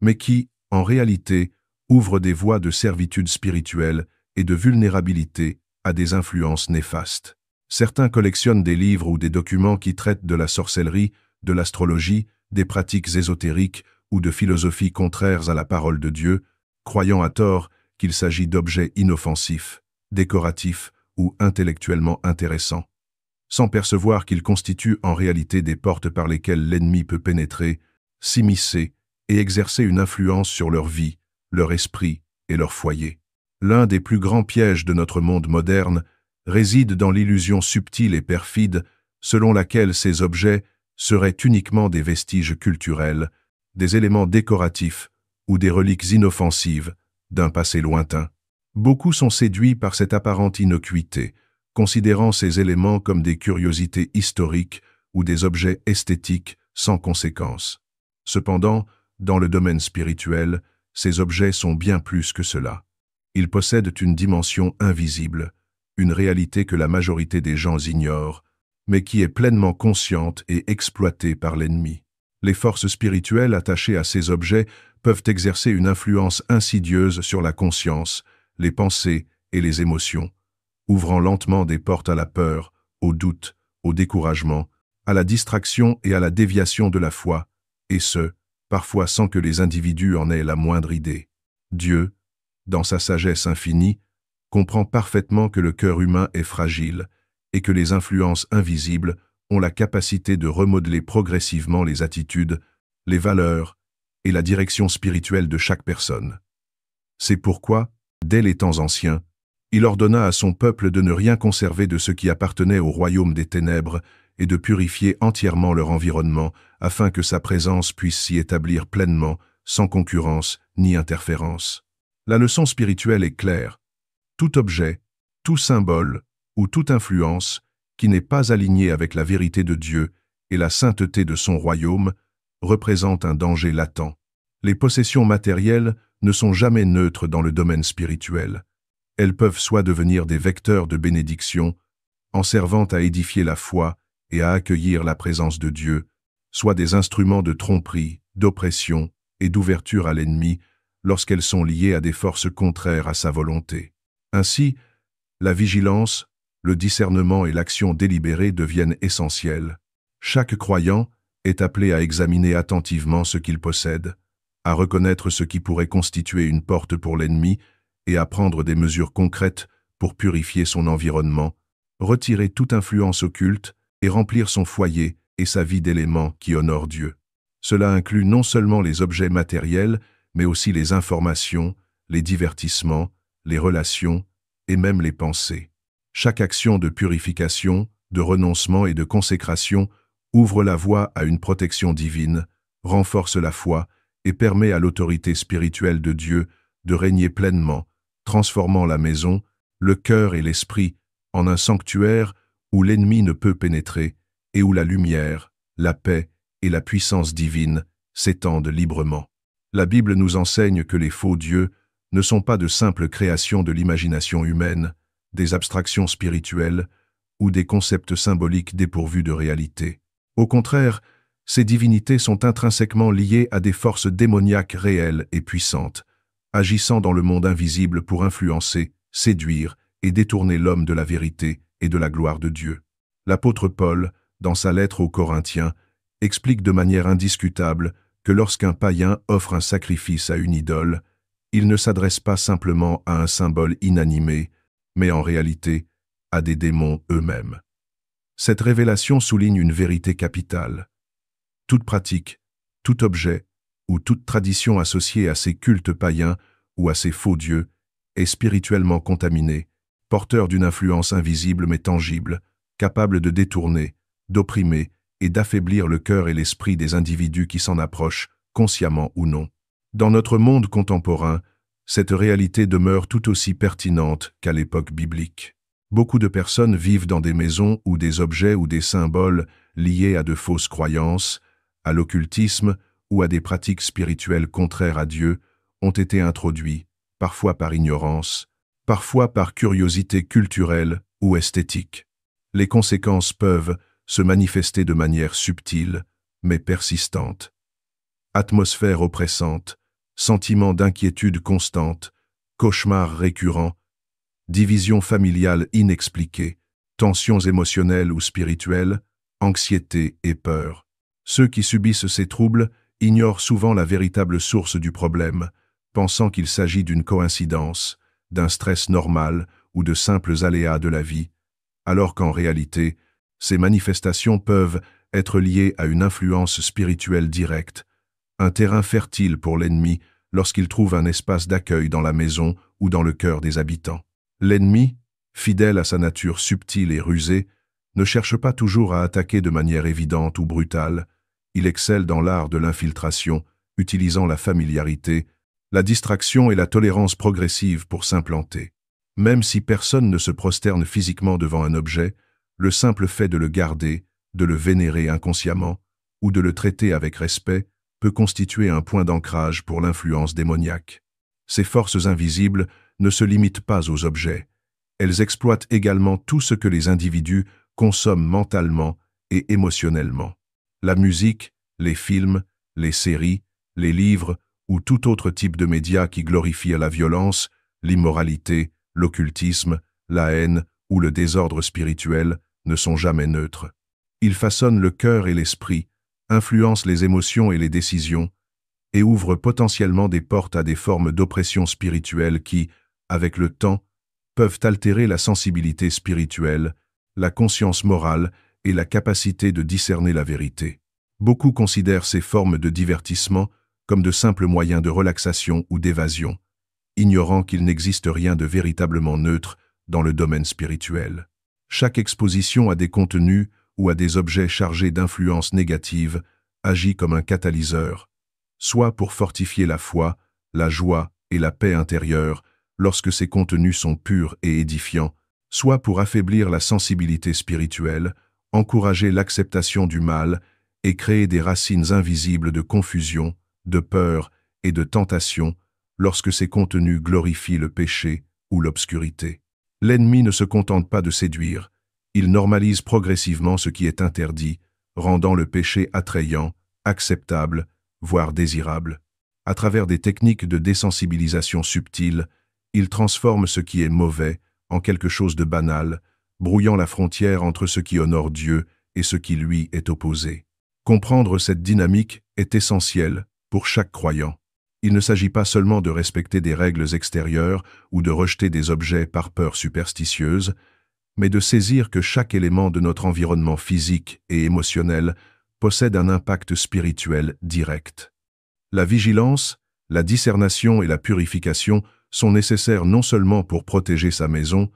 mais qui, en réalité, ouvrent des voies de servitude spirituelle et de vulnérabilité à des influences néfastes. Certains collectionnent des livres ou des documents qui traitent de la sorcellerie, de l'astrologie, des pratiques ésotériques ou de philosophies contraires à la parole de Dieu, croyant à tort qu'il s'agit d'objets inoffensifs, décoratifs ou intellectuellement intéressants, sans percevoir qu'ils constituent en réalité des portes par lesquelles l'ennemi peut pénétrer, s'immiscer et exercer une influence sur leur vie, leur esprit et leur foyer. L'un des plus grands pièges de notre monde moderne réside dans l'illusion subtile et perfide selon laquelle ces objets seraient uniquement des vestiges culturels, des éléments décoratifs ou des reliques inoffensives d'un passé lointain. Beaucoup sont séduits par cette apparente innocuité, considérant ces éléments comme des curiosités historiques ou des objets esthétiques sans conséquence. Cependant, dans le domaine spirituel, ces objets sont bien plus que cela. Ils possèdent une dimension invisible, une réalité que la majorité des gens ignorent, mais qui est pleinement consciente et exploitée par l'ennemi. Les forces spirituelles attachées à ces objets peuvent exercer une influence insidieuse sur la conscience, les pensées et les émotions, ouvrant lentement des portes à la peur, au doute, au découragement, à la distraction et à la déviation de la foi, et ce, parfois sans que les individus en aient la moindre idée. Dieu, dans sa sagesse infinie, comprend parfaitement que le cœur humain est fragile et que les influences invisibles ont la capacité de remodeler progressivement les attitudes, les valeurs et la direction spirituelle de chaque personne. C'est pourquoi, dès les temps anciens, il ordonna à son peuple de ne rien conserver de ce qui appartenait au royaume des ténèbres et de purifier entièrement leur environnement afin que sa présence puisse s'y établir pleinement, sans concurrence ni interférence. La leçon spirituelle est claire. Tout objet, tout symbole ou toute influence qui n'est pas aligné avec la vérité de Dieu et la sainteté de son royaume représente un danger latent. Les possessions matérielles ne sont jamais neutres dans le domaine spirituel. Elles peuvent soit devenir des vecteurs de bénédiction, en servant à édifier la foi et à accueillir la présence de Dieu, soit des instruments de tromperie, d'oppression et d'ouverture à l'ennemi lorsqu'elles sont liées à des forces contraires à sa volonté. Ainsi, la vigilance, le discernement et l'action délibérée deviennent essentiels. Chaque croyant est appelé à examiner attentivement ce qu'il possède, à reconnaître ce qui pourrait constituer une porte pour l'ennemi et à prendre des mesures concrètes pour purifier son environnement, retirer toute influence occulte et remplir son foyer et sa vie d'éléments qui honorent Dieu. Cela inclut non seulement les objets matériels, mais aussi les informations, les divertissements, les relations et même les pensées. Chaque action de purification, de renoncement et de consécration ouvre la voie à une protection divine, renforce la foi et permet à l'autorité spirituelle de Dieu de régner pleinement, transformant la maison, le cœur et l'esprit en un sanctuaire où l'ennemi ne peut pénétrer et où la lumière, la paix et la puissance divine s'étendent librement. La Bible nous enseigne que les faux dieux ne sont pas de simples créations de l'imagination humaine, des abstractions spirituelles ou des concepts symboliques dépourvus de réalité. Au contraire, ces divinités sont intrinsèquement liées à des forces démoniaques réelles et puissantes, agissant dans le monde invisible pour influencer, séduire et détourner l'homme de la vérité et de la gloire de Dieu. L'apôtre Paul, dans sa lettre aux Corinthiens, explique de manière indiscutable que lorsqu'un païen offre un sacrifice à une idole, il ne s'adresse pas simplement à un symbole inanimé, mais en réalité à des démons eux-mêmes. Cette révélation souligne une vérité capitale. Toute pratique, tout objet ou toute tradition associée à ces cultes païens ou à ces faux dieux est spirituellement contaminée, porteur d'une influence invisible mais tangible, capable de détourner, d'opprimer et d'affaiblir le cœur et l'esprit des individus qui s'en approchent, consciemment ou non. Dans notre monde contemporain, cette réalité demeure tout aussi pertinente qu'à l'époque biblique. Beaucoup de personnes vivent dans des maisons où des objets ou des symboles liés à de fausses croyances, à l'occultisme ou à des pratiques spirituelles contraires à Dieu ont été introduits, parfois par ignorance, parfois par curiosité culturelle ou esthétique. Les conséquences peuvent se manifester de manière subtile, mais persistante. Atmosphère oppressante, sentiment d'inquiétude constante, cauchemars récurrents, division familiale inexpliquée, tensions émotionnelles ou spirituelles, anxiété et peur. Ceux qui subissent ces troubles ignorent souvent la véritable source du problème, pensant qu'il s'agit d'une coïncidence, d'un stress normal ou de simples aléas de la vie, alors qu'en réalité, ces manifestations peuvent être liées à une influence spirituelle directe, un terrain fertile pour l'ennemi lorsqu'il trouve un espace d'accueil dans la maison ou dans le cœur des habitants. L'ennemi, fidèle à sa nature subtile et rusée, ne cherche pas toujours à attaquer de manière évidente ou brutale. Il excelle dans l'art de l'infiltration, utilisant la familiarité, la distraction et la tolérance progressive pour s'implanter. Même si personne ne se prosterne physiquement devant un objet, le simple fait de le garder, de le vénérer inconsciemment, ou de le traiter avec respect, peut constituer un point d'ancrage pour l'influence démoniaque. Ces forces invisibles ne se limitent pas aux objets. Elles exploitent également tout ce que les individus consomment mentalement et émotionnellement. La musique, les films, les séries, les livres ou tout autre type de médias qui glorifient la violence, l'immoralité, l'occultisme, la haine ou le désordre spirituel ne sont jamais neutres. Ils façonnent le cœur et l'esprit, influencent les émotions et les décisions, et ouvrent potentiellement des portes à des formes d'oppression spirituelle qui, avec le temps, peuvent altérer la sensibilité spirituelle, la conscience morale et la capacité de discerner la vérité. Beaucoup considèrent ces formes de divertissement comme de simples moyens de relaxation ou d'évasion, ignorant qu'il n'existe rien de véritablement neutre dans le domaine spirituel. Chaque exposition à des contenus ou à des objets chargés d'influences négatives agit comme un catalyseur, soit pour fortifier la foi, la joie et la paix intérieure lorsque ces contenus sont purs et édifiants, soit pour affaiblir la sensibilité spirituelle, encourager l'acceptation du mal et créer des racines invisibles de confusion, de peur et de tentation lorsque ces contenus glorifient le péché ou l'obscurité. L'ennemi ne se contente pas de séduire, il normalise progressivement ce qui est interdit, rendant le péché attrayant, acceptable, voire désirable. À travers des techniques de désensibilisation subtiles, il transforme ce qui est mauvais en quelque chose de banal, brouillant la frontière entre ce qui honore Dieu et ce qui lui est opposé. Comprendre cette dynamique est essentiel pour chaque croyant. Il ne s'agit pas seulement de respecter des règles extérieures ou de rejeter des objets par peur superstitieuse, mais de saisir que chaque élément de notre environnement physique et émotionnel possède un impact spirituel direct. La vigilance, la discernation et la purification sont nécessaires non seulement pour protéger sa maison,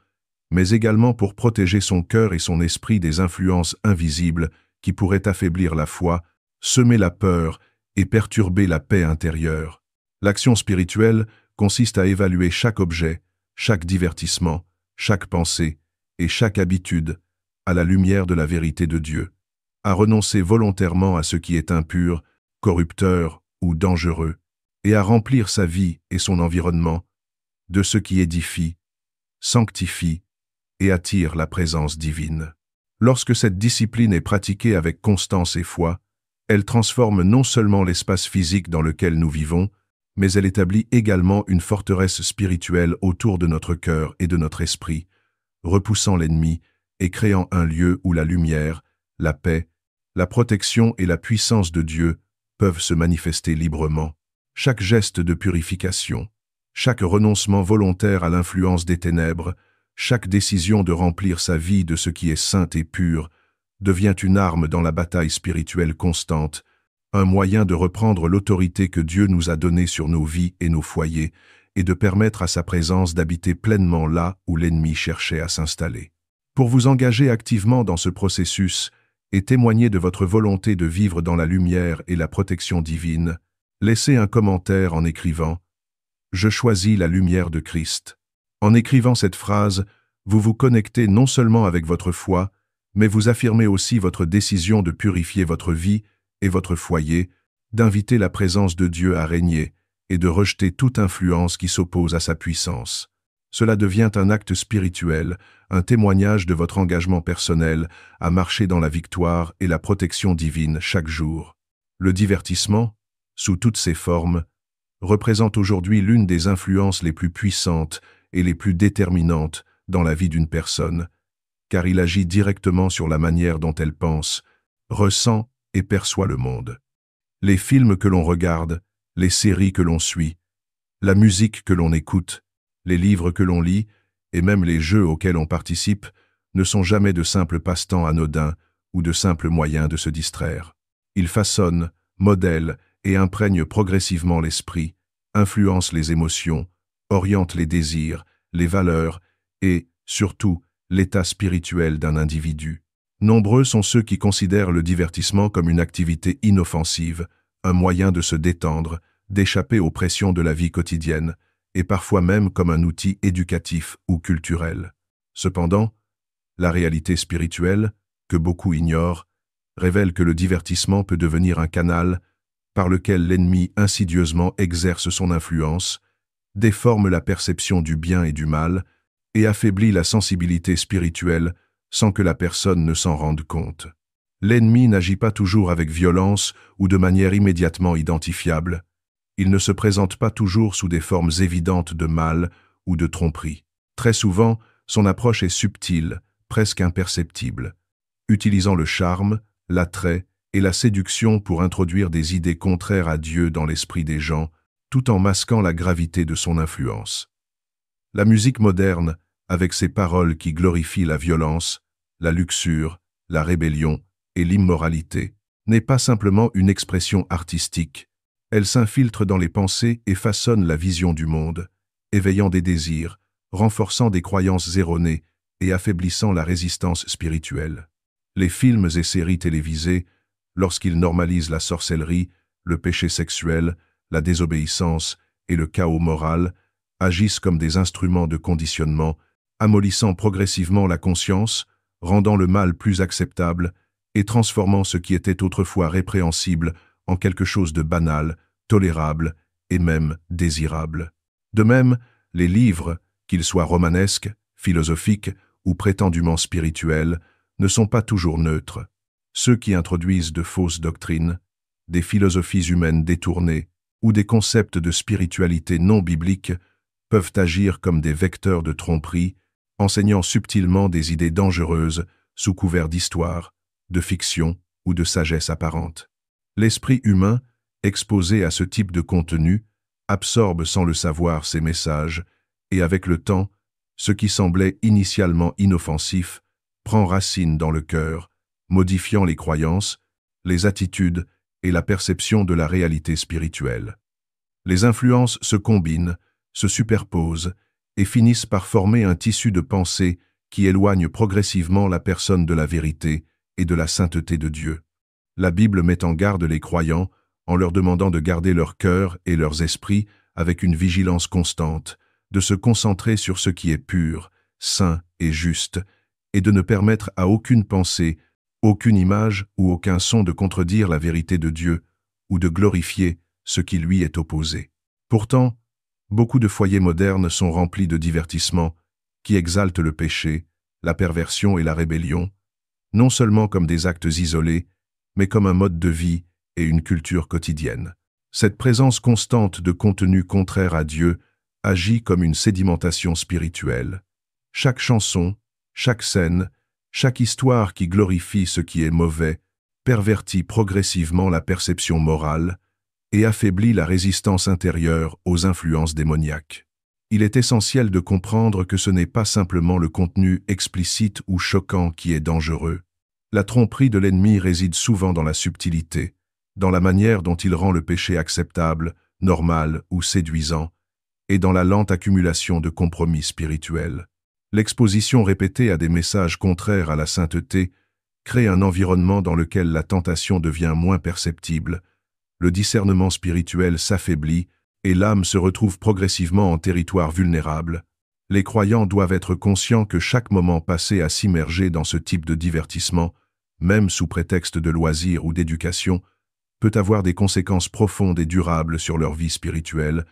mais également pour protéger son cœur et son esprit des influences invisibles qui pourraient affaiblir la foi, semer la peur et perturber la paix intérieure. L'action spirituelle consiste à évaluer chaque objet, chaque divertissement, chaque pensée et chaque habitude à la lumière de la vérité de Dieu, à renoncer volontairement à ce qui est impur, corrupteur ou dangereux, et à remplir sa vie et son environnement de ce qui édifie, sanctifie et attire la présence divine. Lorsque cette discipline est pratiquée avec constance et foi, elle transforme non seulement l'espace physique dans lequel nous vivons, mais elle établit également une forteresse spirituelle autour de notre cœur et de notre esprit, repoussant l'ennemi et créant un lieu où la lumière, la paix, la protection et la puissance de Dieu peuvent se manifester librement. Chaque geste de purification, chaque renoncement volontaire à l'influence des ténèbres, chaque décision de remplir sa vie de ce qui est saint et pur, devient une arme dans la bataille spirituelle constante, un moyen de reprendre l'autorité que Dieu nous a donnée sur nos vies et nos foyers, et de permettre à sa présence d'habiter pleinement là où l'ennemi cherchait à s'installer. Pour vous engager activement dans ce processus et témoigner de votre volonté de vivre dans la lumière et la protection divine, laissez un commentaire en écrivant « Je choisis la lumière de Christ ». En écrivant cette phrase, vous vous connectez non seulement avec votre foi, mais vous affirmez aussi votre décision de purifier votre vie et votre foyer, d'inviter la présence de Dieu à régner et de rejeter toute influence qui s'oppose à sa puissance. Cela devient un acte spirituel, un témoignage de votre engagement personnel à marcher dans la victoire et la protection divine chaque jour. Le divertissement, sous toutes ses formes, représente aujourd'hui l'une des influences les plus puissantes et les plus déterminantes dans la vie d'une personne, car il agit directement sur la manière dont elle pense, ressent et perçoit le monde. Les films que l'on regarde, les séries que l'on suit, la musique que l'on écoute, les livres que l'on lit et même les jeux auxquels on participe ne sont jamais de simples passe-temps anodins ou de simples moyens de se distraire. Ils façonnent, modèlent et imprègnent progressivement l'esprit, influencent les émotions, orientent les désirs, les valeurs et, surtout, l'état spirituel d'un individu. Nombreux sont ceux qui considèrent le divertissement comme une activité inoffensive, un moyen de se détendre, d'échapper aux pressions de la vie quotidienne et parfois même comme un outil éducatif ou culturel. Cependant, la réalité spirituelle, que beaucoup ignorent, révèle que le divertissement peut devenir un canal par lequel l'ennemi insidieusement exerce son influence, déforme la perception du bien et du mal, et affaiblit la sensibilité spirituelle sans que la personne ne s'en rende compte. L'ennemi n'agit pas toujours avec violence ou de manière immédiatement identifiable. Il ne se présente pas toujours sous des formes évidentes de mal ou de tromperie. Très souvent, son approche est subtile, presque imperceptible, utilisant le charme, l'attrait et la séduction pour introduire des idées contraires à Dieu dans l'esprit des gens, tout en masquant la gravité de son influence. La musique moderne, avec ses paroles qui glorifient la violence, la luxure, la rébellion et l'immoralité, n'est pas simplement une expression artistique. Elle s'infiltre dans les pensées et façonne la vision du monde, éveillant des désirs, renforçant des croyances erronées et affaiblissant la résistance spirituelle. Les films et séries télévisées, lorsqu'ils normalisent la sorcellerie, le péché sexuel, la désobéissance et le chaos moral, agissent comme des instruments de conditionnement, amollissant progressivement la conscience, rendant le mal plus acceptable et transformant ce qui était autrefois répréhensible en quelque chose de banal, tolérable et même désirable. De même, les livres, qu'ils soient romanesques, philosophiques ou prétendument spirituels, ne sont pas toujours neutres. Ceux qui introduisent de fausses doctrines, des philosophies humaines détournées ou des concepts de spiritualité non biblique peuvent agir comme des vecteurs de tromperie, enseignant subtilement des idées dangereuses sous couvert d'histoire, de fiction ou de sagesse apparente. L'esprit humain, exposé à ce type de contenu, absorbe sans le savoir ces messages, et avec le temps, ce qui semblait initialement inoffensif prend racine dans le cœur, modifiant les croyances, les attitudes et la perception de la réalité spirituelle. Les influences se combinent, se superposent et finissent par former un tissu de pensée qui éloigne progressivement la personne de la vérité et de la sainteté de Dieu. La Bible met en garde les croyants en leur demandant de garder leur cœur et leurs esprits avec une vigilance constante, de se concentrer sur ce qui est pur, saint et juste, et de ne permettre à aucune pensée, aucune image ou aucun son de contredire la vérité de Dieu ou de glorifier ce qui lui est opposé. Pourtant, beaucoup de foyers modernes sont remplis de divertissements qui exaltent le péché, la perversion et la rébellion, non seulement comme des actes isolés, mais comme un mode de vie et une culture quotidienne. Cette présence constante de contenus contraires à Dieu agit comme une sédimentation spirituelle. Chaque chanson, chaque scène, chaque histoire qui glorifie ce qui est mauvais pervertit progressivement la perception morale et affaiblit la résistance intérieure aux influences démoniaques. Il est essentiel de comprendre que ce n'est pas simplement le contenu explicite ou choquant qui est dangereux. La tromperie de l'ennemi réside souvent dans la subtilité, dans la manière dont il rend le péché acceptable, normal ou séduisant, et dans la lente accumulation de compromis spirituels. L'exposition répétée à des messages contraires à la sainteté crée un environnement dans lequel la tentation devient moins perceptible, le discernement spirituel s'affaiblit et l'âme se retrouve progressivement en territoire vulnérable. Les croyants doivent être conscients que chaque moment passé à s'immerger dans ce type de divertissement, même sous prétexte de loisir ou d'éducation, peut avoir des conséquences profondes et durables sur leur vie spirituelle,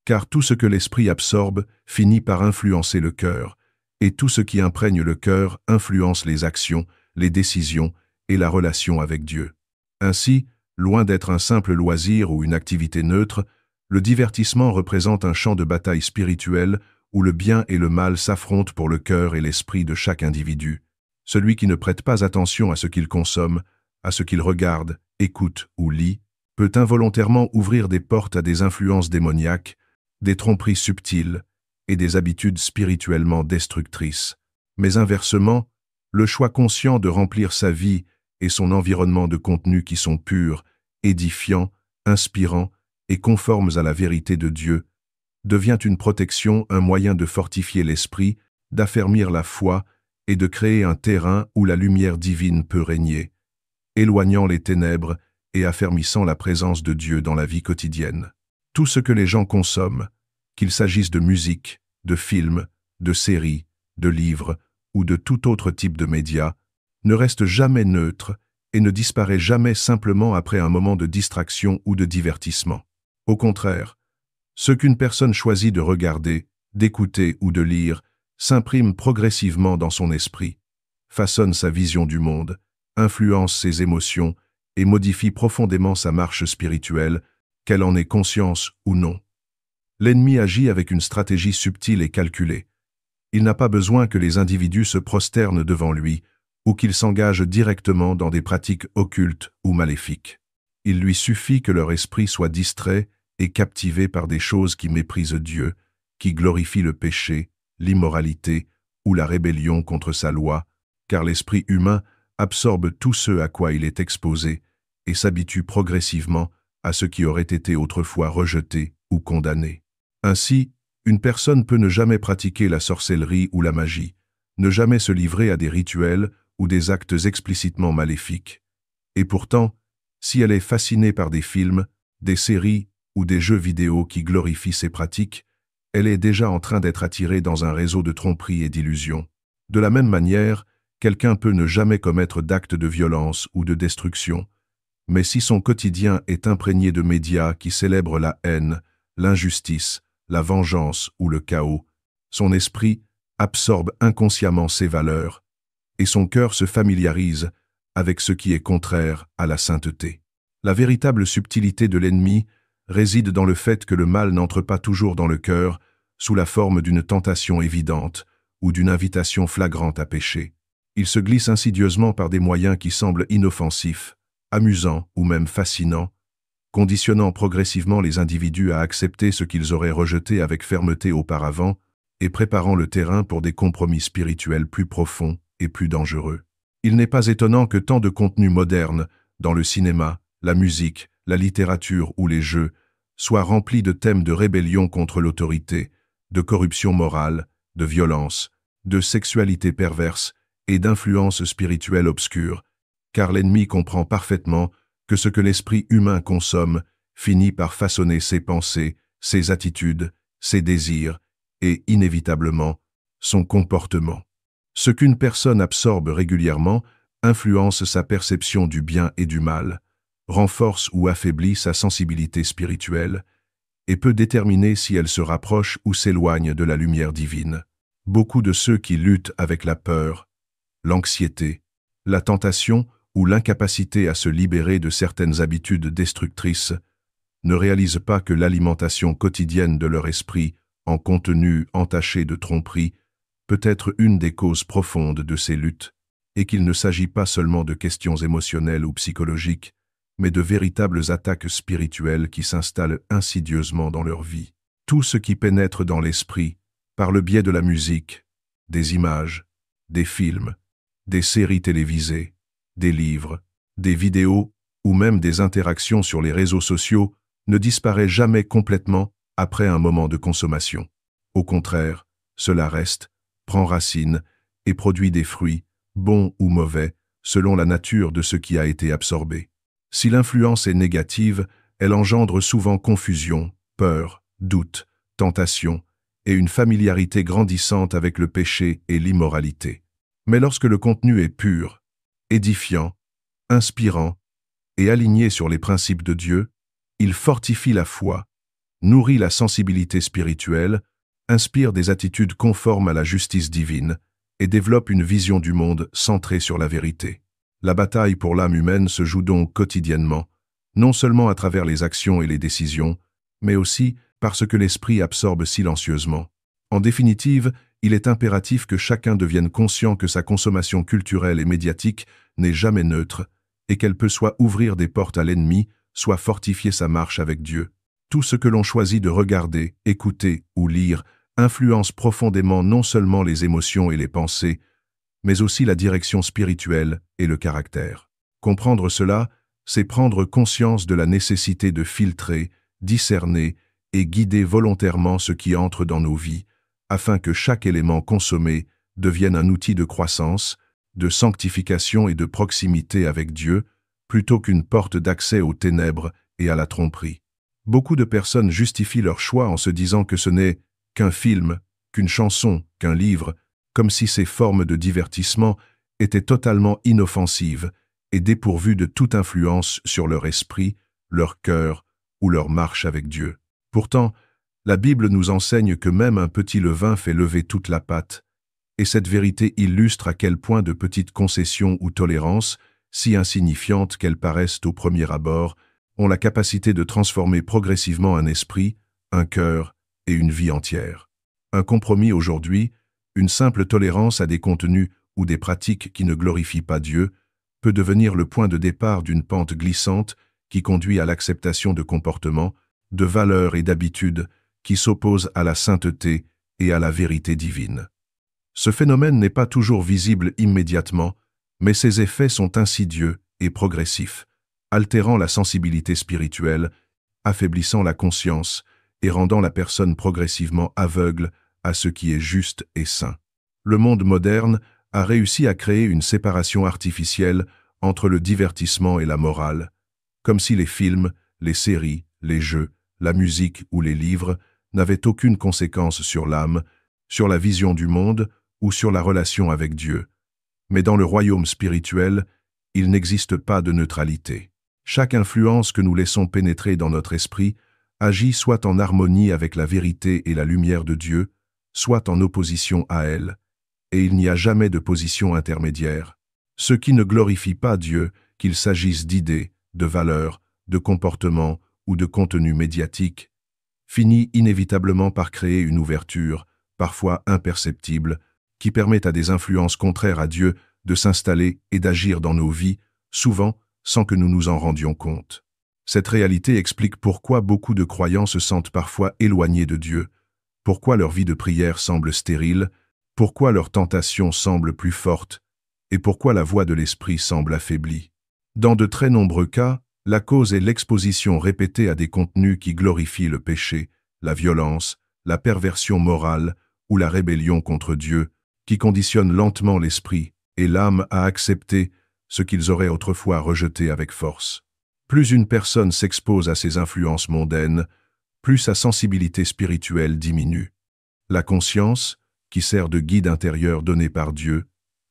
car tout ce que l'esprit absorbe finit par influencer le cœur, et tout ce qui imprègne le cœur influence les actions, les décisions et la relation avec Dieu. Ainsi, loin d'être un simple loisir ou une activité neutre, le divertissement représente un champ de bataille spirituelle où le bien et le mal s'affrontent pour le cœur et l'esprit de chaque individu. Celui qui ne prête pas attention à ce qu'il consomme, à ce qu'il regarde, écoute ou lit, peut involontairement ouvrir des portes à des influences démoniaques, des tromperies subtiles et des habitudes spirituellement destructrices. Mais inversement, le choix conscient de remplir sa vie et son environnement de contenus qui sont purs, édifiants, inspirants et conformes à la vérité de Dieu, devient une protection, un moyen de fortifier l'esprit, d'affermir la foi et de créer un terrain où la lumière divine peut régner, éloignant les ténèbres et affermissant la présence de Dieu dans la vie quotidienne. Tout ce que les gens consomment, qu'il s'agisse de musique, de films, de séries, de livres ou de tout autre type de médias, ne reste jamais neutre et ne disparaît jamais simplement après un moment de distraction ou de divertissement. Au contraire, ce qu'une personne choisit de regarder, d'écouter ou de lire s'imprime progressivement dans son esprit, façonne sa vision du monde, influence ses émotions et modifie profondément sa marche spirituelle, qu'elle en ait conscience ou non. L'ennemi agit avec une stratégie subtile et calculée. Il n'a pas besoin que les individus se prosternent devant lui ou qu'ils s'engagent directement dans des pratiques occultes ou maléfiques. Il lui suffit que leur esprit soit distrait et captivé par des choses qui méprisent Dieu, qui glorifient le péché, l'immoralité ou la rébellion contre sa loi, car l'esprit humain absorbe tout ce à quoi il est exposé et s'habitue progressivement à ce qui aurait été autrefois rejeté ou condamné. Ainsi, une personne peut ne jamais pratiquer la sorcellerie ou la magie, ne jamais se livrer à des rituels ou des actes explicitement maléfiques. Et pourtant, si elle est fascinée par des films, des séries ou des jeux vidéo qui glorifient ces pratiques, elle est déjà en train d'être attirée dans un réseau de tromperies et d'illusions. De la même manière, quelqu'un peut ne jamais commettre d'actes de violence ou de destruction, mais si son quotidien est imprégné de médias qui célèbrent la haine, l'injustice, la vengeance ou le chaos, son esprit absorbe inconsciemment ces valeurs, et son cœur se familiarise avec ce qui est contraire à la sainteté. La véritable subtilité de l'ennemi réside dans le fait que le mal n'entre pas toujours dans le cœur sous la forme d'une tentation évidente ou d'une invitation flagrante à pécher. Il se glisse insidieusement par des moyens qui semblent inoffensifs, amusants ou même fascinants, conditionnant progressivement les individus à accepter ce qu'ils auraient rejeté avec fermeté auparavant et préparant le terrain pour des compromis spirituels plus profonds et plus dangereux. Il n'est pas étonnant que tant de contenus modernes, dans le cinéma, la musique, la littérature ou les jeux, soient remplis de thèmes de rébellion contre l'autorité, de corruption morale, de violence, de sexualité perverse et d'influences spirituelles obscures, car l'ennemi comprend parfaitement que ce que l'esprit humain consomme finit par façonner ses pensées, ses attitudes, ses désirs et, inévitablement, son comportement. Ce qu'une personne absorbe régulièrement influence sa perception du bien et du mal, renforce ou affaiblit sa sensibilité spirituelle et peut déterminer si elle se rapproche ou s'éloigne de la lumière divine. Beaucoup de ceux qui luttent avec la peur, l'anxiété, la tentation ou l'incapacité à se libérer de certaines habitudes destructrices ne réalisent pas que l'alimentation quotidienne de leur esprit en contenu entaché de tromperie peut être une des causes profondes de ces luttes, et qu'il ne s'agit pas seulement de questions émotionnelles ou psychologiques, mais de véritables attaques spirituelles qui s'installent insidieusement dans leur vie. Tout ce qui pénètre dans l'esprit, par le biais de la musique, des images, des films, des séries télévisées, des livres, des vidéos ou même des interactions sur les réseaux sociaux, ne disparaît jamais complètement après un moment de consommation. Au contraire, cela reste, prend racine et produit des fruits, bons ou mauvais, selon la nature de ce qui a été absorbé. Si l'influence est négative, elle engendre souvent confusion, peur, doute, tentation et une familiarité grandissante avec le péché et l'immoralité. Mais lorsque le contenu est pur, édifiant, inspirant et aligné sur les principes de Dieu, il fortifie la foi, nourrit la sensibilité spirituelle, inspire des attitudes conformes à la justice divine et développe une vision du monde centrée sur la vérité. La bataille pour l'âme humaine se joue donc quotidiennement, non seulement à travers les actions et les décisions, mais aussi parce que l'esprit absorbe silencieusement. En définitive, il est impératif que chacun devienne conscient que sa consommation culturelle et médiatique n'est jamais neutre et qu'elle peut soit ouvrir des portes à l'ennemi, soit fortifier sa marche avec Dieu. Tout ce que l'on choisit de regarder, écouter ou lire influence profondément non seulement les émotions et les pensées, mais aussi la direction spirituelle et le caractère. Comprendre cela, c'est prendre conscience de la nécessité de filtrer, discerner et guider volontairement ce qui entre dans nos vies, afin que chaque élément consommé devienne un outil de croissance, de sanctification et de proximité avec Dieu, plutôt qu'une porte d'accès aux ténèbres et à la tromperie. Beaucoup de personnes justifient leur choix en se disant que ce n'est qu'un film, qu'une chanson, qu'un livre, comme si ces formes de divertissement étaient totalement inoffensives et dépourvues de toute influence sur leur esprit, leur cœur ou leur marche avec Dieu. Pourtant, la Bible nous enseigne que même un petit levain fait lever toute la pâte, et cette vérité illustre à quel point de petites concessions ou tolérances, si insignifiantes qu'elles paraissent au premier abord, ont la capacité de transformer progressivement un esprit, un cœur et une vie entière. Un compromis aujourd'hui, une simple tolérance à des contenus ou des pratiques qui ne glorifient pas Dieu, peut devenir le point de départ d'une pente glissante qui conduit à l'acceptation de comportements, de valeurs et d'habitudes qui s'opposent à la sainteté et à la vérité divine. Ce phénomène n'est pas toujours visible immédiatement, mais ses effets sont insidieux et progressifs, altérant la sensibilité spirituelle, affaiblissant la conscience et rendant la personne progressivement aveugle à ce qui est juste et saint. Le monde moderne a réussi à créer une séparation artificielle entre le divertissement et la morale, comme si les films, les séries, les jeux, la musique ou les livres n'avaient aucune conséquence sur l'âme, sur la vision du monde ou sur la relation avec Dieu. Mais dans le royaume spirituel, il n'existe pas de neutralité. Chaque influence que nous laissons pénétrer dans notre esprit agit soit en harmonie avec la vérité et la lumière de Dieu, soit en opposition à elle, et il n'y a jamais de position intermédiaire. Ce qui ne glorifie pas Dieu, qu'il s'agisse d'idées, de valeurs, de comportements ou de contenus médiatiques, finit inévitablement par créer une ouverture, parfois imperceptible, qui permet à des influences contraires à Dieu de s'installer et d'agir dans nos vies, souvent sans que nous nous en rendions compte. Cette réalité explique pourquoi beaucoup de croyants se sentent parfois éloignés de Dieu, pourquoi leur vie de prière semble stérile, pourquoi leur tentation semble plus forte, et pourquoi la voix de l'esprit semble affaiblie. Dans de très nombreux cas, la cause est l'exposition répétée à des contenus qui glorifient le péché, la violence, la perversion morale ou la rébellion contre Dieu, qui conditionnent lentement l'esprit et l'âme à accepter ce qu'ils auraient autrefois rejeté avec force. Plus une personne s'expose à ces influences mondaines, plus sa sensibilité spirituelle diminue. La conscience, qui sert de guide intérieur donné par Dieu,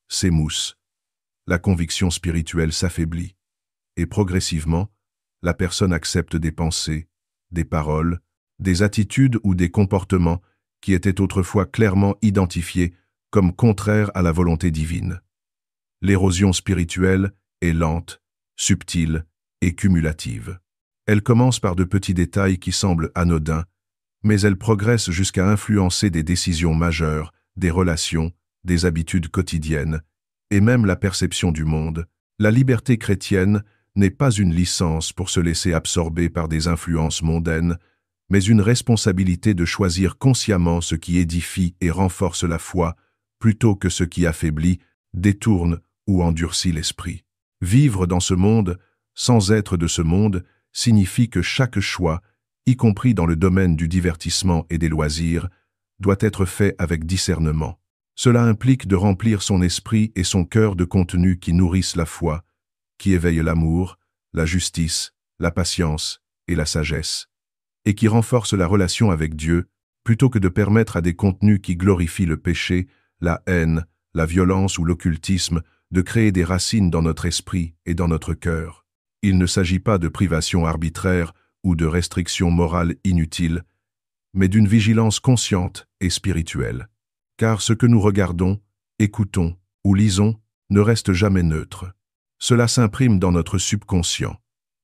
s'émousse. La conviction spirituelle s'affaiblit. Et progressivement, la personne accepte des pensées, des paroles, des attitudes ou des comportements qui étaient autrefois clairement identifiés comme contraires à la volonté divine. L'érosion spirituelle est lente, subtile et cumulative. Elle commence par de petits détails qui semblent anodins, mais elle progresse jusqu'à influencer des décisions majeures, des relations, des habitudes quotidiennes, et même la perception du monde. La liberté chrétienne n'est pas une licence pour se laisser absorber par des influences mondaines, mais une responsabilité de choisir consciemment ce qui édifie et renforce la foi, plutôt que ce qui affaiblit, détourne ou endurcit l'esprit. Vivre dans ce monde, sans être de ce monde, signifie que chaque choix, y compris dans le domaine du divertissement et des loisirs, doit être fait avec discernement. Cela implique de remplir son esprit et son cœur de contenus qui nourrissent la foi, qui éveillent l'amour, la justice, la patience et la sagesse, et qui renforcent la relation avec Dieu, plutôt que de permettre à des contenus qui glorifient le péché, la haine, la violence ou l'occultisme de créer des racines dans notre esprit et dans notre cœur. Il ne s'agit pas de privation arbitraire ou de restrictions morales inutiles, mais d'une vigilance consciente et spirituelle. Car ce que nous regardons, écoutons ou lisons ne reste jamais neutre. Cela s'imprime dans notre subconscient,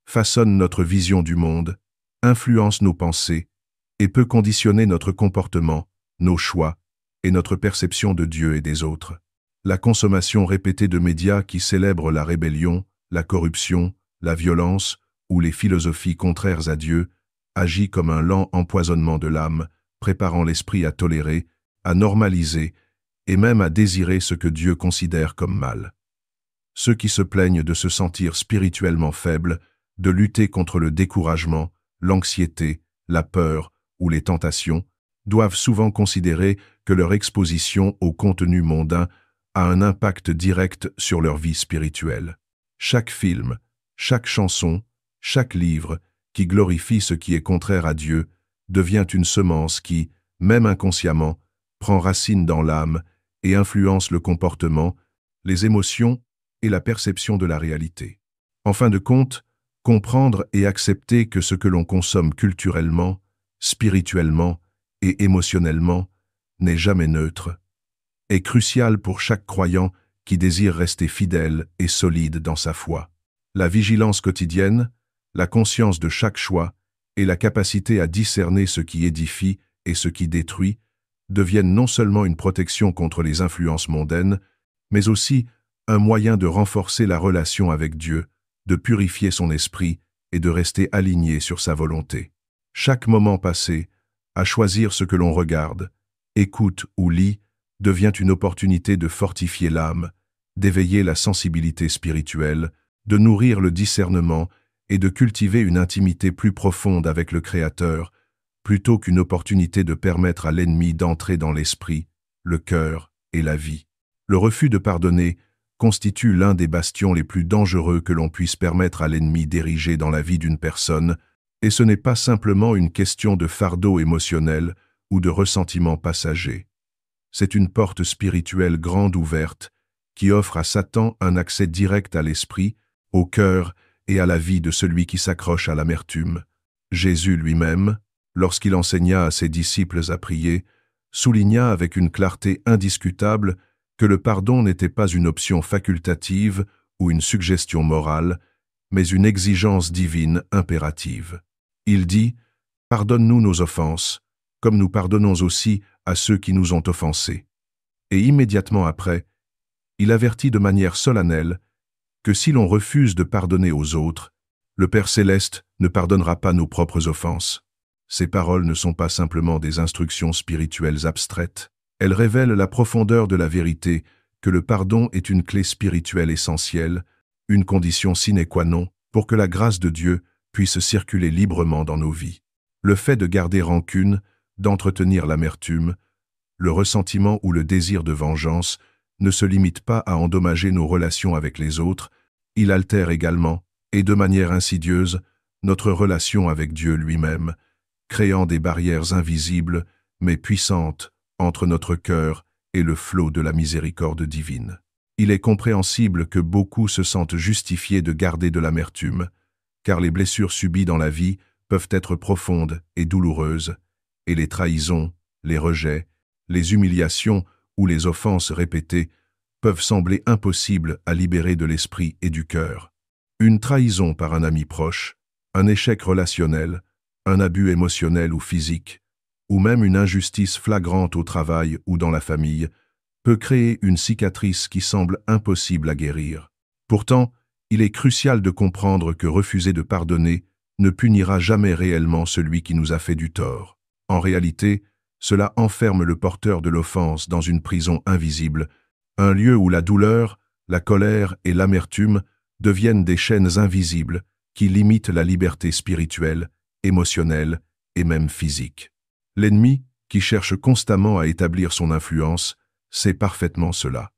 façonne notre vision du monde, influence nos pensées et peut conditionner notre comportement, nos choix et notre perception de Dieu et des autres. La consommation répétée de médias qui célèbrent la rébellion, la corruption, la violence ou les philosophies contraires à Dieu agit comme un lent empoisonnement de l'âme, préparant l'esprit à tolérer, à normaliser et même à désirer ce que Dieu considère comme mal. Ceux qui se plaignent de se sentir spirituellement faibles, de lutter contre le découragement, l'anxiété, la peur ou les tentations, doivent souvent considérer que leur exposition au contenu mondain a un impact direct sur leur vie spirituelle. Chaque film, chaque chanson, chaque livre qui glorifie ce qui est contraire à Dieu, devient une semence qui, même inconsciemment, prend racine dans l'âme et influence le comportement, les émotions et la perception de la réalité. En fin de compte, comprendre et accepter que ce que l'on consomme culturellement, spirituellement et émotionnellement n'est jamais neutre, est crucial pour chaque croyant qui désire rester fidèle et solide dans sa foi. La vigilance quotidienne, la conscience de chaque choix et la capacité à discerner ce qui édifie et ce qui détruit deviennent non seulement une protection contre les influences mondaines, mais aussi un moyen de renforcer la relation avec Dieu, de purifier son esprit et de rester aligné sur sa volonté. Chaque moment passé à choisir ce que l'on regarde, écoute ou lit devient une opportunité de fortifier l'âme, d'éveiller la sensibilité spirituelle, de nourrir le discernement et de cultiver une intimité plus profonde avec le Créateur, plutôt qu'une opportunité de permettre à l'ennemi d'entrer dans l'esprit, le cœur et la vie. Le refus de pardonner constitue l'un des bastions les plus dangereux que l'on puisse permettre à l'ennemi d'ériger dans la vie d'une personne, et ce n'est pas simplement une question de fardeau émotionnel ou de ressentiment passager. C'est une porte spirituelle grande ouverte qui offre à Satan un accès direct à l'esprit, au cœur et à la vie de celui qui s'accroche à l'amertume. Jésus lui-même, lorsqu'il enseigna à ses disciples à prier, souligna avec une clarté indiscutable que le pardon n'était pas une option facultative ou une suggestion morale, mais une exigence divine impérative. Il dit « Pardonne-nous nos offenses, comme nous pardonnons aussi à ceux qui nous ont offensés. » Et immédiatement après, il avertit de manière solennelle que si l'on refuse de pardonner aux autres, le Père Céleste ne pardonnera pas nos propres offenses. Ces paroles ne sont pas simplement des instructions spirituelles abstraites. Elles révèlent la profondeur de la vérité que le pardon est une clé spirituelle essentielle, une condition sine qua non pour que la grâce de Dieu puisse circuler librement dans nos vies. Le fait de garder rancune, d'entretenir l'amertume, le ressentiment ou le désir de vengeance ne se limite pas à endommager nos relations avec les autres, il altère également, et de manière insidieuse, notre relation avec Dieu lui-même, créant des barrières invisibles mais puissantes entre notre cœur et le flot de la miséricorde divine. Il est compréhensible que beaucoup se sentent justifiés de garder de l'amertume, car les blessures subies dans la vie peuvent être profondes et douloureuses, et les trahisons, les rejets, les humiliations ou les offenses répétées peuvent sembler impossibles à libérer de l'esprit et du cœur. Une trahison par un ami proche, un échec relationnel, un abus émotionnel ou physique, ou même une injustice flagrante au travail ou dans la famille, peut créer une cicatrice qui semble impossible à guérir. Pourtant, il est crucial de comprendre que refuser de pardonner ne punira jamais réellement celui qui nous a fait du tort. En réalité, cela enferme le porteur de l'offense dans une prison invisible, un lieu où la douleur, la colère et l'amertume deviennent des chaînes invisibles qui limitent la liberté spirituelle, émotionnelle et même physique. L'ennemi, qui cherche constamment à établir son influence, sait parfaitement cela.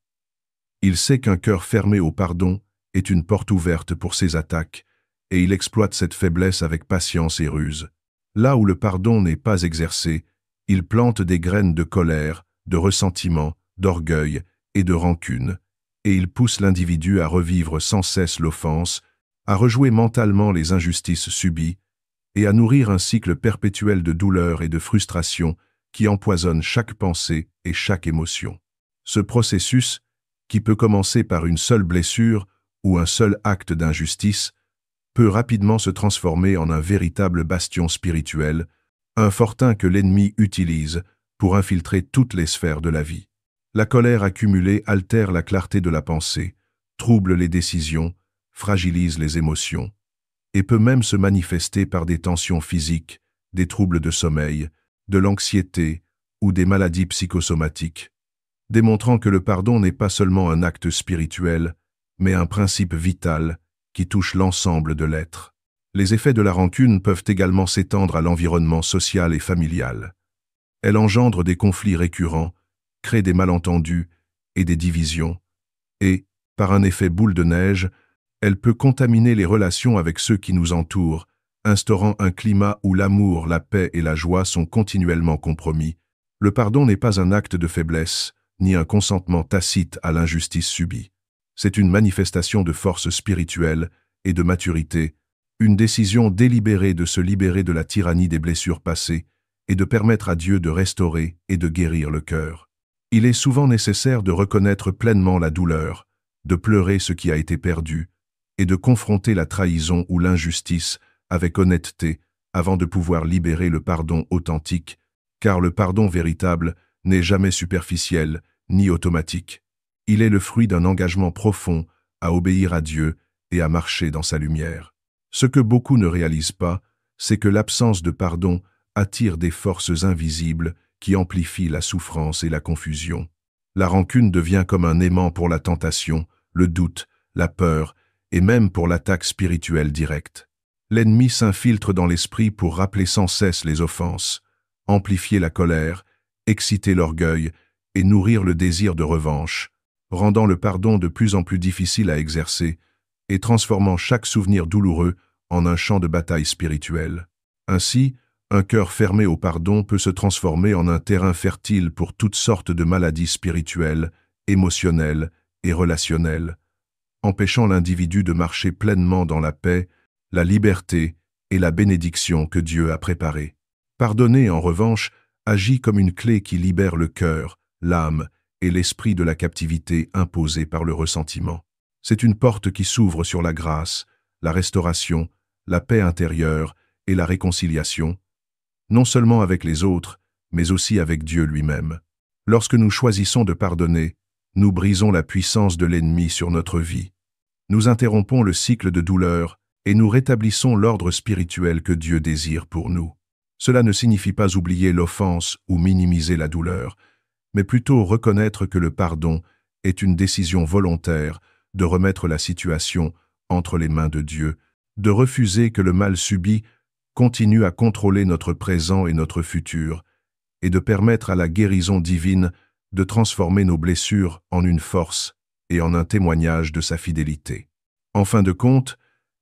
Il sait qu'un cœur fermé au pardon est une porte ouverte pour ses attaques, et il exploite cette faiblesse avec patience et ruse. Là où le pardon n'est pas exercé, il plante des graines de colère, de ressentiment, d'orgueil et de rancune, et il pousse l'individu à revivre sans cesse l'offense, à rejouer mentalement les injustices subies, et à nourrir un cycle perpétuel de douleur et de frustration qui empoisonne chaque pensée et chaque émotion. Ce processus, qui peut commencer par une seule blessure ou un seul acte d'injustice, peut rapidement se transformer en un véritable bastion spirituel, un fortin que l'ennemi utilise pour infiltrer toutes les sphères de la vie. La colère accumulée altère la clarté de la pensée, trouble les décisions, fragilise les émotions, et peut même se manifester par des tensions physiques, des troubles de sommeil, de l'anxiété ou des maladies psychosomatiques, démontrant que le pardon n'est pas seulement un acte spirituel, mais un principe vital qui touche l'ensemble de l'être. Les effets de la rancune peuvent également s'étendre à l'environnement social et familial. Elle engendre des conflits récurrents, crée des malentendus et des divisions, et, par un effet boule de neige, elle peut contaminer les relations avec ceux qui nous entourent, instaurant un climat où l'amour, la paix et la joie sont continuellement compromis. Le pardon n'est pas un acte de faiblesse, ni un consentement tacite à l'injustice subie. C'est une manifestation de force spirituelle et de maturité, une décision délibérée de se libérer de la tyrannie des blessures passées et de permettre à Dieu de restaurer et de guérir le cœur. Il est souvent nécessaire de reconnaître pleinement la douleur, de pleurer ce qui a été perdu, et de confronter la trahison ou l'injustice avec honnêteté avant de pouvoir libérer le pardon authentique, car le pardon véritable n'est jamais superficiel ni automatique. Il est le fruit d'un engagement profond à obéir à Dieu et à marcher dans sa lumière. Ce que beaucoup ne réalisent pas, c'est que l'absence de pardon attire des forces invisibles qui amplifient la souffrance et la confusion. La rancune devient comme un aimant pour la tentation, le doute, la peur et même pour l'attaque spirituelle directe. L'ennemi s'infiltre dans l'esprit pour rappeler sans cesse les offenses, amplifier la colère, exciter l'orgueil et nourrir le désir de revanche, rendant le pardon de plus en plus difficile à exercer et transformant chaque souvenir douloureux en un champ de bataille spirituelle. Ainsi, un cœur fermé au pardon peut se transformer en un terrain fertile pour toutes sortes de maladies spirituelles, émotionnelles et relationnelles, empêchant l'individu de marcher pleinement dans la paix, la liberté et la bénédiction que Dieu a préparée. Pardonner, en revanche, agit comme une clé qui libère le cœur, l'âme et l'esprit de la captivité imposée par le ressentiment. C'est une porte qui s'ouvre sur la grâce, la restauration, la paix intérieure et la réconciliation, non seulement avec les autres, mais aussi avec Dieu lui-même. Lorsque nous choisissons de pardonner, nous brisons la puissance de l'ennemi sur notre vie. Nous interrompons le cycle de douleur et nous rétablissons l'ordre spirituel que Dieu désire pour nous. Cela ne signifie pas oublier l'offense ou minimiser la douleur, mais plutôt reconnaître que le pardon est une décision volontaire de remettre la situation entre les mains de Dieu, de refuser que le mal subi continue à contrôler notre présent et notre futur, et de permettre à la guérison divine de transformer nos blessures en une force et en un témoignage de sa fidélité. En fin de compte,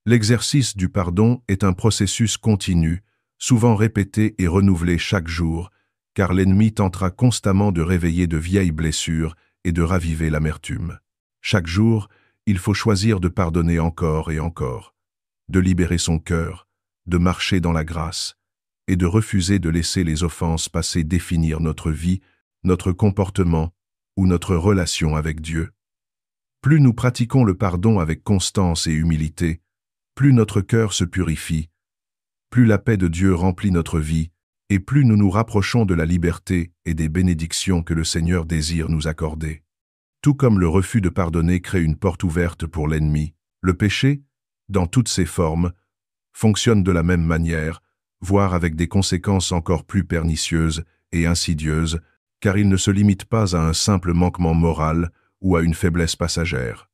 l'exercice du pardon est un processus continu, souvent répété et renouvelé chaque jour, car l'ennemi tentera constamment de réveiller de vieilles blessures et de raviver l'amertume. Chaque jour, il faut choisir de pardonner encore et encore, de libérer son cœur, de marcher dans la grâce, et de refuser de laisser les offenses passées définir notre vie, notre comportement ou notre relation avec Dieu. Plus nous pratiquons le pardon avec constance et humilité, plus notre cœur se purifie, plus la paix de Dieu remplit notre vie, et plus nous nous rapprochons de la liberté et des bénédictions que le Seigneur désire nous accorder. Tout comme le refus de pardonner crée une porte ouverte pour l'ennemi, le péché, dans toutes ses formes, fonctionne de la même manière, voire avec des conséquences encore plus pernicieuses et insidieuses, car il ne se limite pas à un simple manquement moral ou à une faiblesse passagère.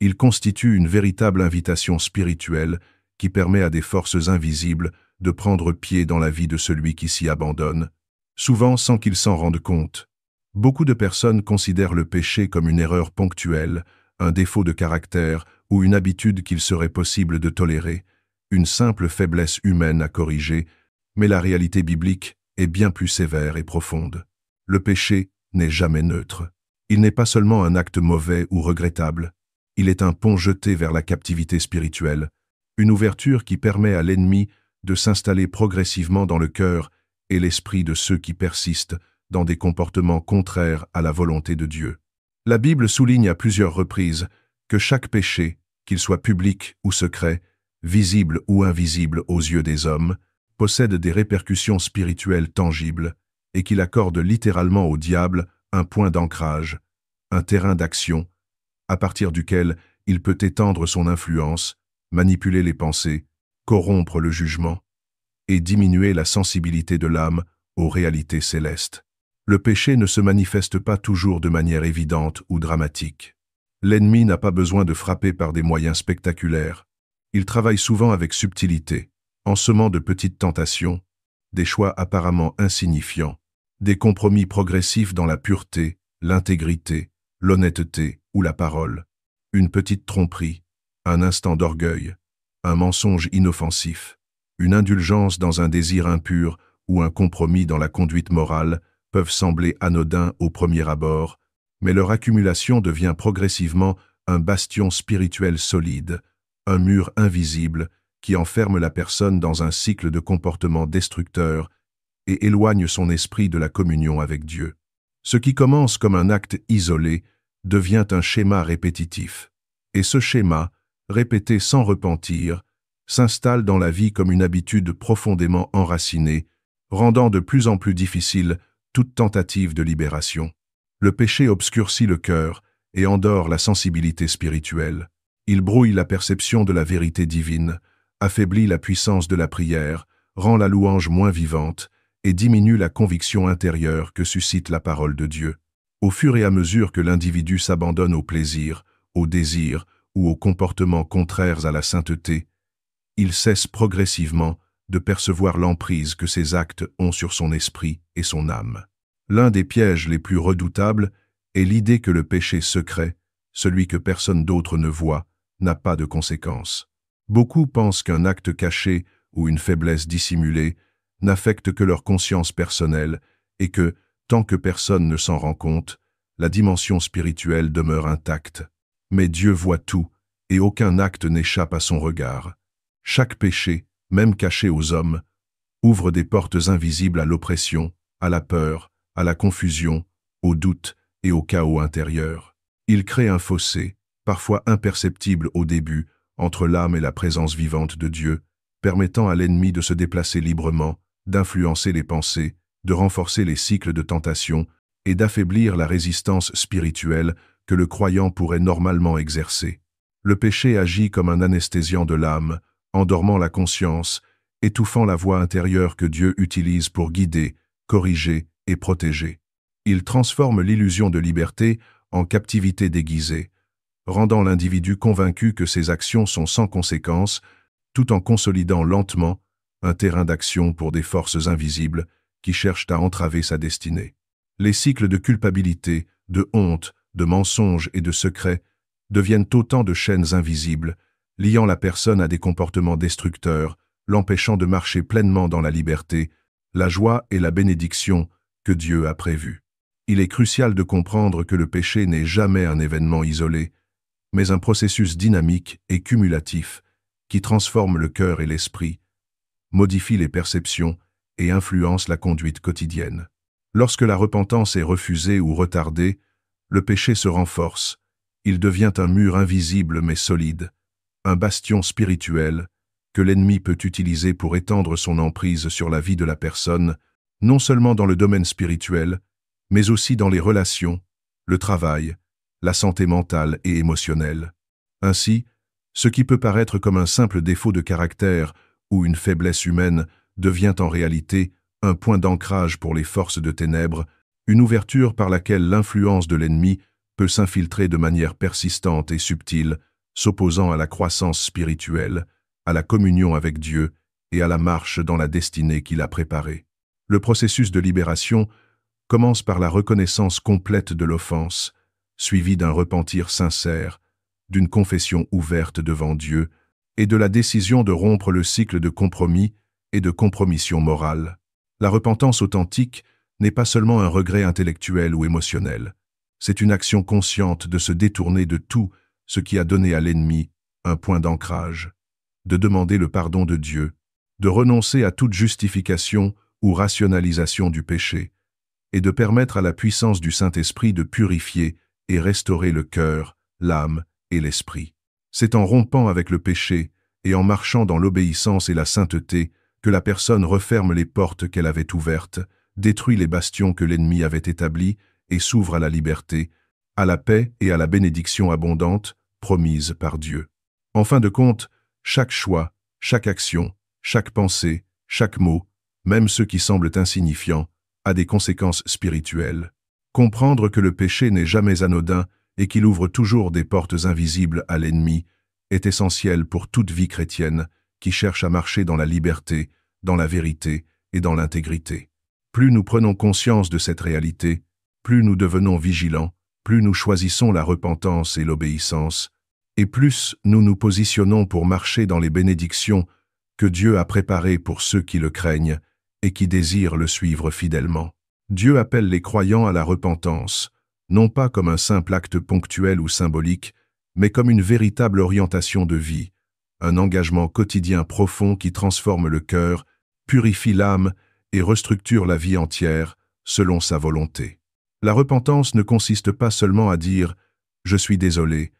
Il constitue une véritable invitation spirituelle qui permet à des forces invisibles de prendre pied dans la vie de celui qui s'y abandonne, souvent sans qu'il s'en rende compte. Beaucoup de personnes considèrent le péché comme une erreur ponctuelle, un défaut de caractère ou une habitude qu'il serait possible de tolérer, une simple faiblesse humaine à corriger, mais la réalité biblique est bien plus sévère et profonde. Le péché n'est jamais neutre. Il n'est pas seulement un acte mauvais ou regrettable, il est un pont jeté vers la captivité spirituelle, une ouverture qui permet à l'ennemi de s'installer progressivement dans le cœur et l'esprit de ceux qui persistent dans des comportements contraires à la volonté de Dieu. La Bible souligne à plusieurs reprises que chaque péché, qu'il soit public ou secret, visible ou invisible aux yeux des hommes, possède des répercussions spirituelles tangibles et qu'il accorde littéralement au diable un point d'ancrage, un terrain d'action, à partir duquel il peut étendre son influence, manipuler les pensées, corrompre le jugement et diminuer la sensibilité de l'âme aux réalités célestes. Le péché ne se manifeste pas toujours de manière évidente ou dramatique. L'ennemi n'a pas besoin de frapper par des moyens spectaculaires. Il travaille souvent avec subtilité, en semant de petites tentations, des choix apparemment insignifiants, des compromis progressifs dans la pureté, l'intégrité, l'honnêteté ou la parole, une petite tromperie, un instant d'orgueil, un mensonge inoffensif, Une indulgence dans un désir impur ou un compromis dans la conduite morale peuvent sembler anodins au premier abord, mais leur accumulation devient progressivement un bastion spirituel solide, un mur invisible qui enferme la personne dans un cycle de comportements destructeurs et éloigne son esprit de la communion avec Dieu. Ce qui commence comme un acte isolé devient un schéma répétitif. Et ce schéma, répété sans repentir, s'installe dans la vie comme une habitude profondément enracinée, rendant de plus en plus difficile toute tentative de libération. Le péché obscurcit le cœur et endort la sensibilité spirituelle. Il brouille la perception de la vérité divine, affaiblit la puissance de la prière, rend la louange moins vivante et diminue la conviction intérieure que suscite la parole de Dieu. Au fur et à mesure que l'individu s'abandonne au plaisir, au désir ou aux comportements contraires à la sainteté, il cesse progressivement de percevoir l'emprise que ses actes ont sur son esprit et son âme. L'un des pièges les plus redoutables est l'idée que le péché secret, celui que personne d'autre ne voit, n'a pas de conséquences. Beaucoup pensent qu'un acte caché ou une faiblesse dissimulée n'affecte que leur conscience personnelle et que, tant que personne ne s'en rend compte, la dimension spirituelle demeure intacte. Mais Dieu voit tout et aucun acte n'échappe à son regard. Chaque péché, même caché aux hommes, ouvre des portes invisibles à l'oppression, à la peur, à la confusion, au doute et au chaos intérieur. Il crée un fossé, parfois imperceptible au début, entre l'âme et la présence vivante de Dieu, permettant à l'ennemi de se déplacer librement, d'influencer les pensées, de renforcer les cycles de tentation et d'affaiblir la résistance spirituelle que le croyant pourrait normalement exercer. Le péché agit comme un anesthésiant de l'âme, endormant la conscience, étouffant la voix intérieure que Dieu utilise pour guider, corriger et protéger. Il transforme l'illusion de liberté en captivité déguisée, rendant l'individu convaincu que ses actions sont sans conséquence, tout en consolidant lentement un terrain d'action pour des forces invisibles qui cherchent à entraver sa destinée. Les cycles de culpabilité, de honte, de mensonges et de secrets deviennent autant de chaînes invisibles, liant la personne à des comportements destructeurs, l'empêchant de marcher pleinement dans la liberté, la joie et la bénédiction que Dieu a prévues. Il est crucial de comprendre que le péché n'est jamais un événement isolé, mais un processus dynamique et cumulatif qui transforme le cœur et l'esprit, modifie les perceptions et influence la conduite quotidienne. Lorsque la repentance est refusée ou retardée, le péché se renforce, il devient un mur invisible mais solide, un bastion spirituel que l'ennemi peut utiliser pour étendre son emprise sur la vie de la personne, non seulement dans le domaine spirituel, mais aussi dans les relations, le travail, la santé mentale et émotionnelle. Ainsi, ce qui peut paraître comme un simple défaut de caractère ou une faiblesse humaine devient en réalité un point d'ancrage pour les forces de ténèbres, une ouverture par laquelle l'influence de l'ennemi peut s'infiltrer de manière persistante et subtile, s'opposant à la croissance spirituelle, à la communion avec Dieu et à la marche dans la destinée qu'il a préparée. Le processus de libération commence par la reconnaissance complète de l'offense, suivie d'un repentir sincère, d'une confession ouverte devant Dieu et de la décision de rompre le cycle de compromis et de compromission morale. La repentance authentique n'est pas seulement un regret intellectuel ou émotionnel, c'est une action consciente de se détourner de tout ce qui a donné à l'ennemi un point d'ancrage, de demander le pardon de Dieu, de renoncer à toute justification ou rationalisation du péché, et de permettre à la puissance du Saint-Esprit de purifier et restaurer le cœur, l'âme et l'esprit. C'est en rompant avec le péché et en marchant dans l'obéissance et la sainteté que la personne referme les portes qu'elle avait ouvertes, détruit les bastions que l'ennemi avait établis et s'ouvre à la liberté, à la paix et à la bénédiction abondante promise par Dieu. En fin de compte, chaque choix, chaque action, chaque pensée, chaque mot, même ceux qui semblent insignifiants, a des conséquences spirituelles. Comprendre que le péché n'est jamais anodin et qu'il ouvre toujours des portes invisibles à l'ennemi est essentiel pour toute vie chrétienne qui cherche à marcher dans la liberté, dans la vérité et dans l'intégrité. Plus nous prenons conscience de cette réalité, plus nous devenons vigilants, plus nous choisissons la repentance et l'obéissance, et plus nous nous positionnons pour marcher dans les bénédictions que Dieu a préparé pour ceux qui le craignent et qui désirent le suivre fidèlement. Dieu appelle les croyants à la repentance, non pas comme un simple acte ponctuel ou symbolique, mais comme une véritable orientation de vie, un engagement quotidien profond qui transforme le cœur, purifie l'âme et restructure la vie entière selon sa volonté. La repentance ne consiste pas seulement à dire « je suis désolé »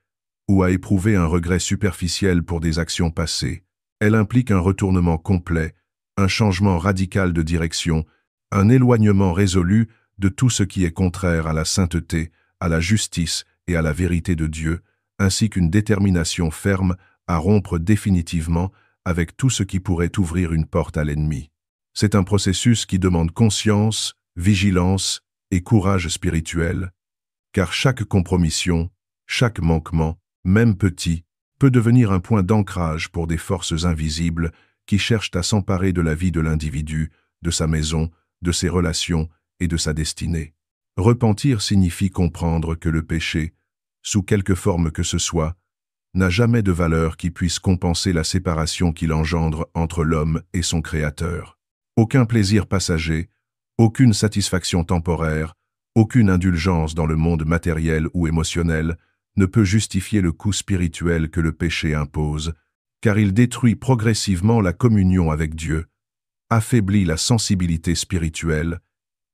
ou à éprouver un regret superficiel pour des actions passées. Elle implique un retournement complet, un changement radical de direction, un éloignement résolu de tout ce qui est contraire à la sainteté, à la justice et à la vérité de Dieu, ainsi qu'une détermination ferme à rompre définitivement avec tout ce qui pourrait ouvrir une porte à l'ennemi. C'est un processus qui demande conscience, vigilance et courage spirituel, car chaque compromission, chaque manquement, même petit, peut devenir un point d'ancrage pour des forces invisibles qui cherchent à s'emparer de la vie de l'individu, de sa maison, de ses relations et de sa destinée. Repentir signifie comprendre que le péché, sous quelque forme que ce soit, n'a jamais de valeur qui puisse compenser la séparation qu'il engendre entre l'homme et son Créateur. Aucun plaisir passager, aucune satisfaction temporaire, aucune indulgence dans le monde matériel ou émotionnel ne peut justifier le coût spirituel que le péché impose, car il détruit progressivement la communion avec Dieu, affaiblit la sensibilité spirituelle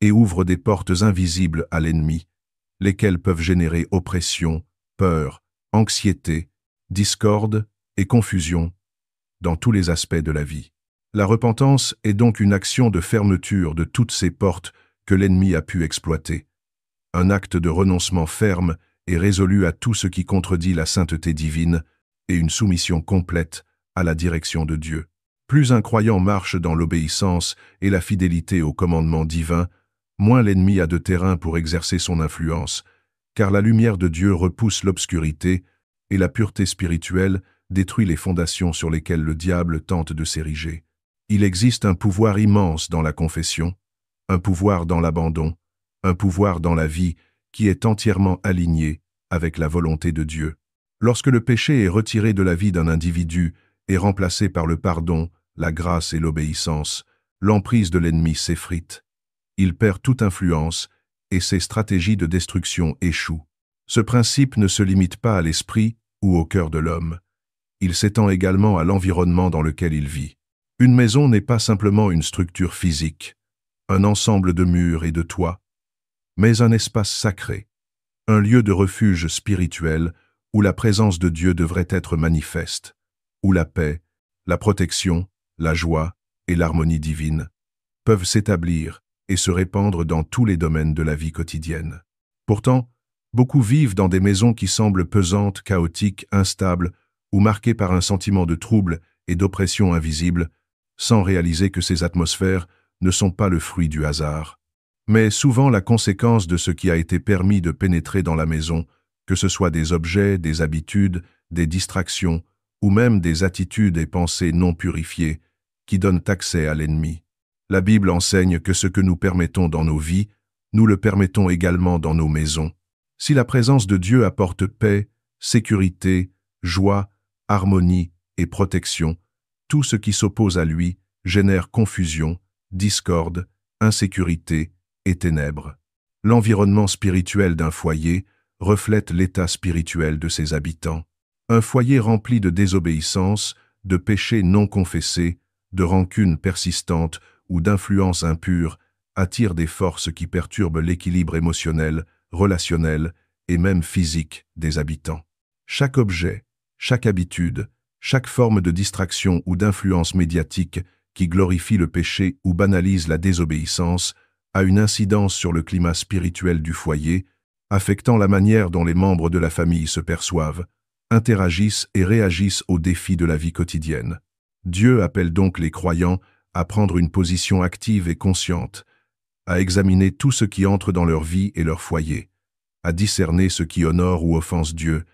et ouvre des portes invisibles à l'ennemi, lesquelles peuvent générer oppression, peur, anxiété, discorde et confusion dans tous les aspects de la vie. La repentance est donc une action de fermeture de toutes ces portes que l'ennemi a pu exploiter, un acte de renoncement ferme et résolu à tout ce qui contredit la sainteté divine et une soumission complète à la direction de Dieu. Plus un croyant marche dans l'obéissance et la fidélité aux commandements divins, moins l'ennemi a de terrain pour exercer son influence, car la lumière de Dieu repousse l'obscurité et la pureté spirituelle détruit les fondations sur lesquelles le diable tente de s'ériger. Il existe un pouvoir immense dans la confession, un pouvoir dans l'abandon, un pouvoir dans la vie qui est entièrement aligné avec la volonté de Dieu. Lorsque le péché est retiré de la vie d'un individu et remplacé par le pardon, la grâce et l'obéissance, l'emprise de l'ennemi s'effrite. Il perd toute influence et ses stratégies de destruction échouent. Ce principe ne se limite pas à l'esprit ou au cœur de l'homme. Il s'étend également à l'environnement dans lequel il vit. Une maison n'est pas simplement une structure physique, un ensemble de murs et de toits, mais un espace sacré, un lieu de refuge spirituel où la présence de Dieu devrait être manifeste, où la paix, la protection, la joie et l'harmonie divine peuvent s'établir et se répandre dans tous les domaines de la vie quotidienne. Pourtant, beaucoup vivent dans des maisons qui semblent pesantes, chaotiques, instables ou marquées par un sentiment de trouble et d'oppression invisible, sans réaliser que ces atmosphères ne sont pas le fruit du hasard, mais souvent la conséquence de ce qui a été permis de pénétrer dans la maison, que ce soit des objets, des habitudes, des distractions, ou même des attitudes et pensées non purifiées, qui donnent accès à l'ennemi. La Bible enseigne que ce que nous permettons dans nos vies, nous le permettons également dans nos maisons. Si la présence de Dieu apporte paix, sécurité, joie, harmonie et protection, tout ce qui s'oppose à lui génère confusion, discorde, insécurité et ténèbres. L'environnement spirituel d'un foyer reflète l'état spirituel de ses habitants. Un foyer rempli de désobéissance, de péchés non confessés, de rancunes persistantes ou d'influences impures attire des forces qui perturbent l'équilibre émotionnel, relationnel et même physique des habitants. Chaque objet, chaque habitude, chaque forme de distraction ou d'influence médiatique qui glorifie le péché ou banalise la désobéissance a une incidence sur le climat spirituel du foyer, affectant la manière dont les membres de la famille se perçoivent, interagissent et réagissent aux défis de la vie quotidienne. Dieu appelle donc les croyants à prendre une position active et consciente, à examiner tout ce qui entre dans leur vie et leur foyer, à discerner ce qui honore ou offense Dieu,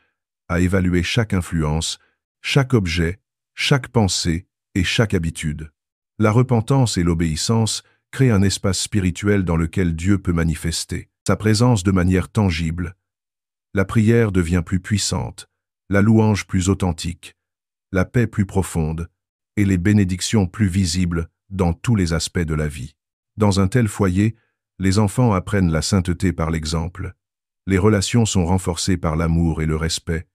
à évaluer chaque influence, chaque objet, chaque pensée et chaque habitude. La repentance et l'obéissance créent un espace spirituel dans lequel Dieu peut manifester sa présence de manière tangible. La prière devient plus puissante, la louange plus authentique, la paix plus profonde, et les bénédictions plus visibles dans tous les aspects de la vie. Dans un tel foyer, les enfants apprennent la sainteté par l'exemple. Les relations sont renforcées par l'amour et le respect,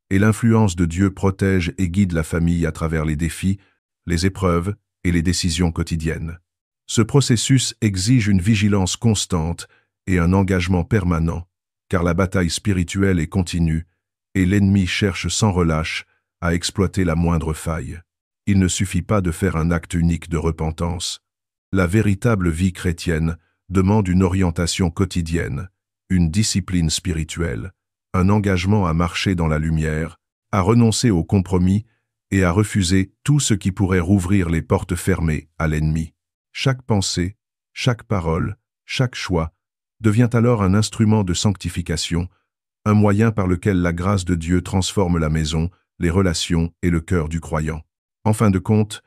et l'influence de Dieu protège et guide la famille à travers les défis, les épreuves et les décisions quotidiennes. Ce processus exige une vigilance constante et un engagement permanent, car la bataille spirituelle est continue et l'ennemi cherche sans relâche à exploiter la moindre faille. Il ne suffit pas de faire un acte unique de repentance. La véritable vie chrétienne demande une orientation quotidienne, une discipline spirituelle, un engagement à marcher dans la lumière, à renoncer aux compromis et à refuser tout ce qui pourrait rouvrir les portes fermées à l'ennemi. Chaque pensée, chaque parole, chaque choix devient alors un instrument de sanctification, un moyen par lequel la grâce de Dieu transforme la maison, les relations et le cœur du croyant. En fin de compte,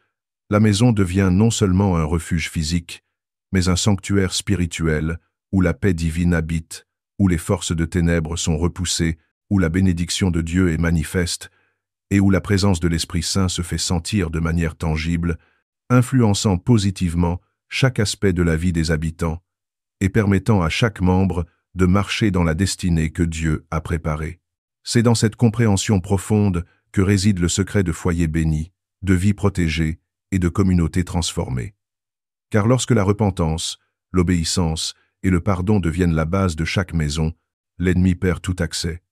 la maison devient non seulement un refuge physique, mais un sanctuaire spirituel où la paix divine habite, où les forces de ténèbres sont repoussées, où la bénédiction de Dieu est manifeste et où la présence de l'Esprit Saint se fait sentir de manière tangible, influençant positivement chaque aspect de la vie des habitants et permettant à chaque membre de marcher dans la destinée que Dieu a préparée. C'est dans cette compréhension profonde que réside le secret de foyers bénis, de vie protégée et de communautés transformées. Car lorsque la repentance, l'obéissance et le pardon deviennent la base de chaque maison, l'ennemi perd tout accès.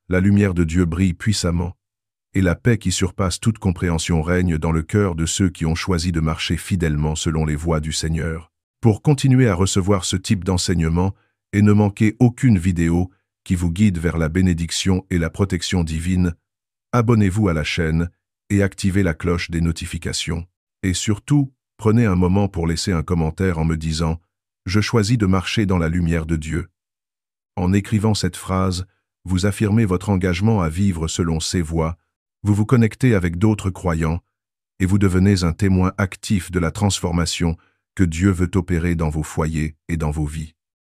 La lumière de Dieu brille puissamment, et la paix qui surpasse toute compréhension règne dans le cœur de ceux qui ont choisi de marcher fidèlement selon les voies du Seigneur. Pour continuer à recevoir ce type d'enseignement et ne manquer aucune vidéo qui vous guide vers la bénédiction et la protection divine, abonnez-vous à la chaîne et activez la cloche des notifications. Et surtout, prenez un moment pour laisser un commentaire en me disant « Je choisis de marcher dans la lumière de Dieu ». En écrivant cette phrase, vous affirmez votre engagement à vivre selon ses voies, vous vous connectez avec d'autres croyants et vous devenez un témoin actif de la transformation que Dieu veut opérer dans vos foyers et dans vos vies.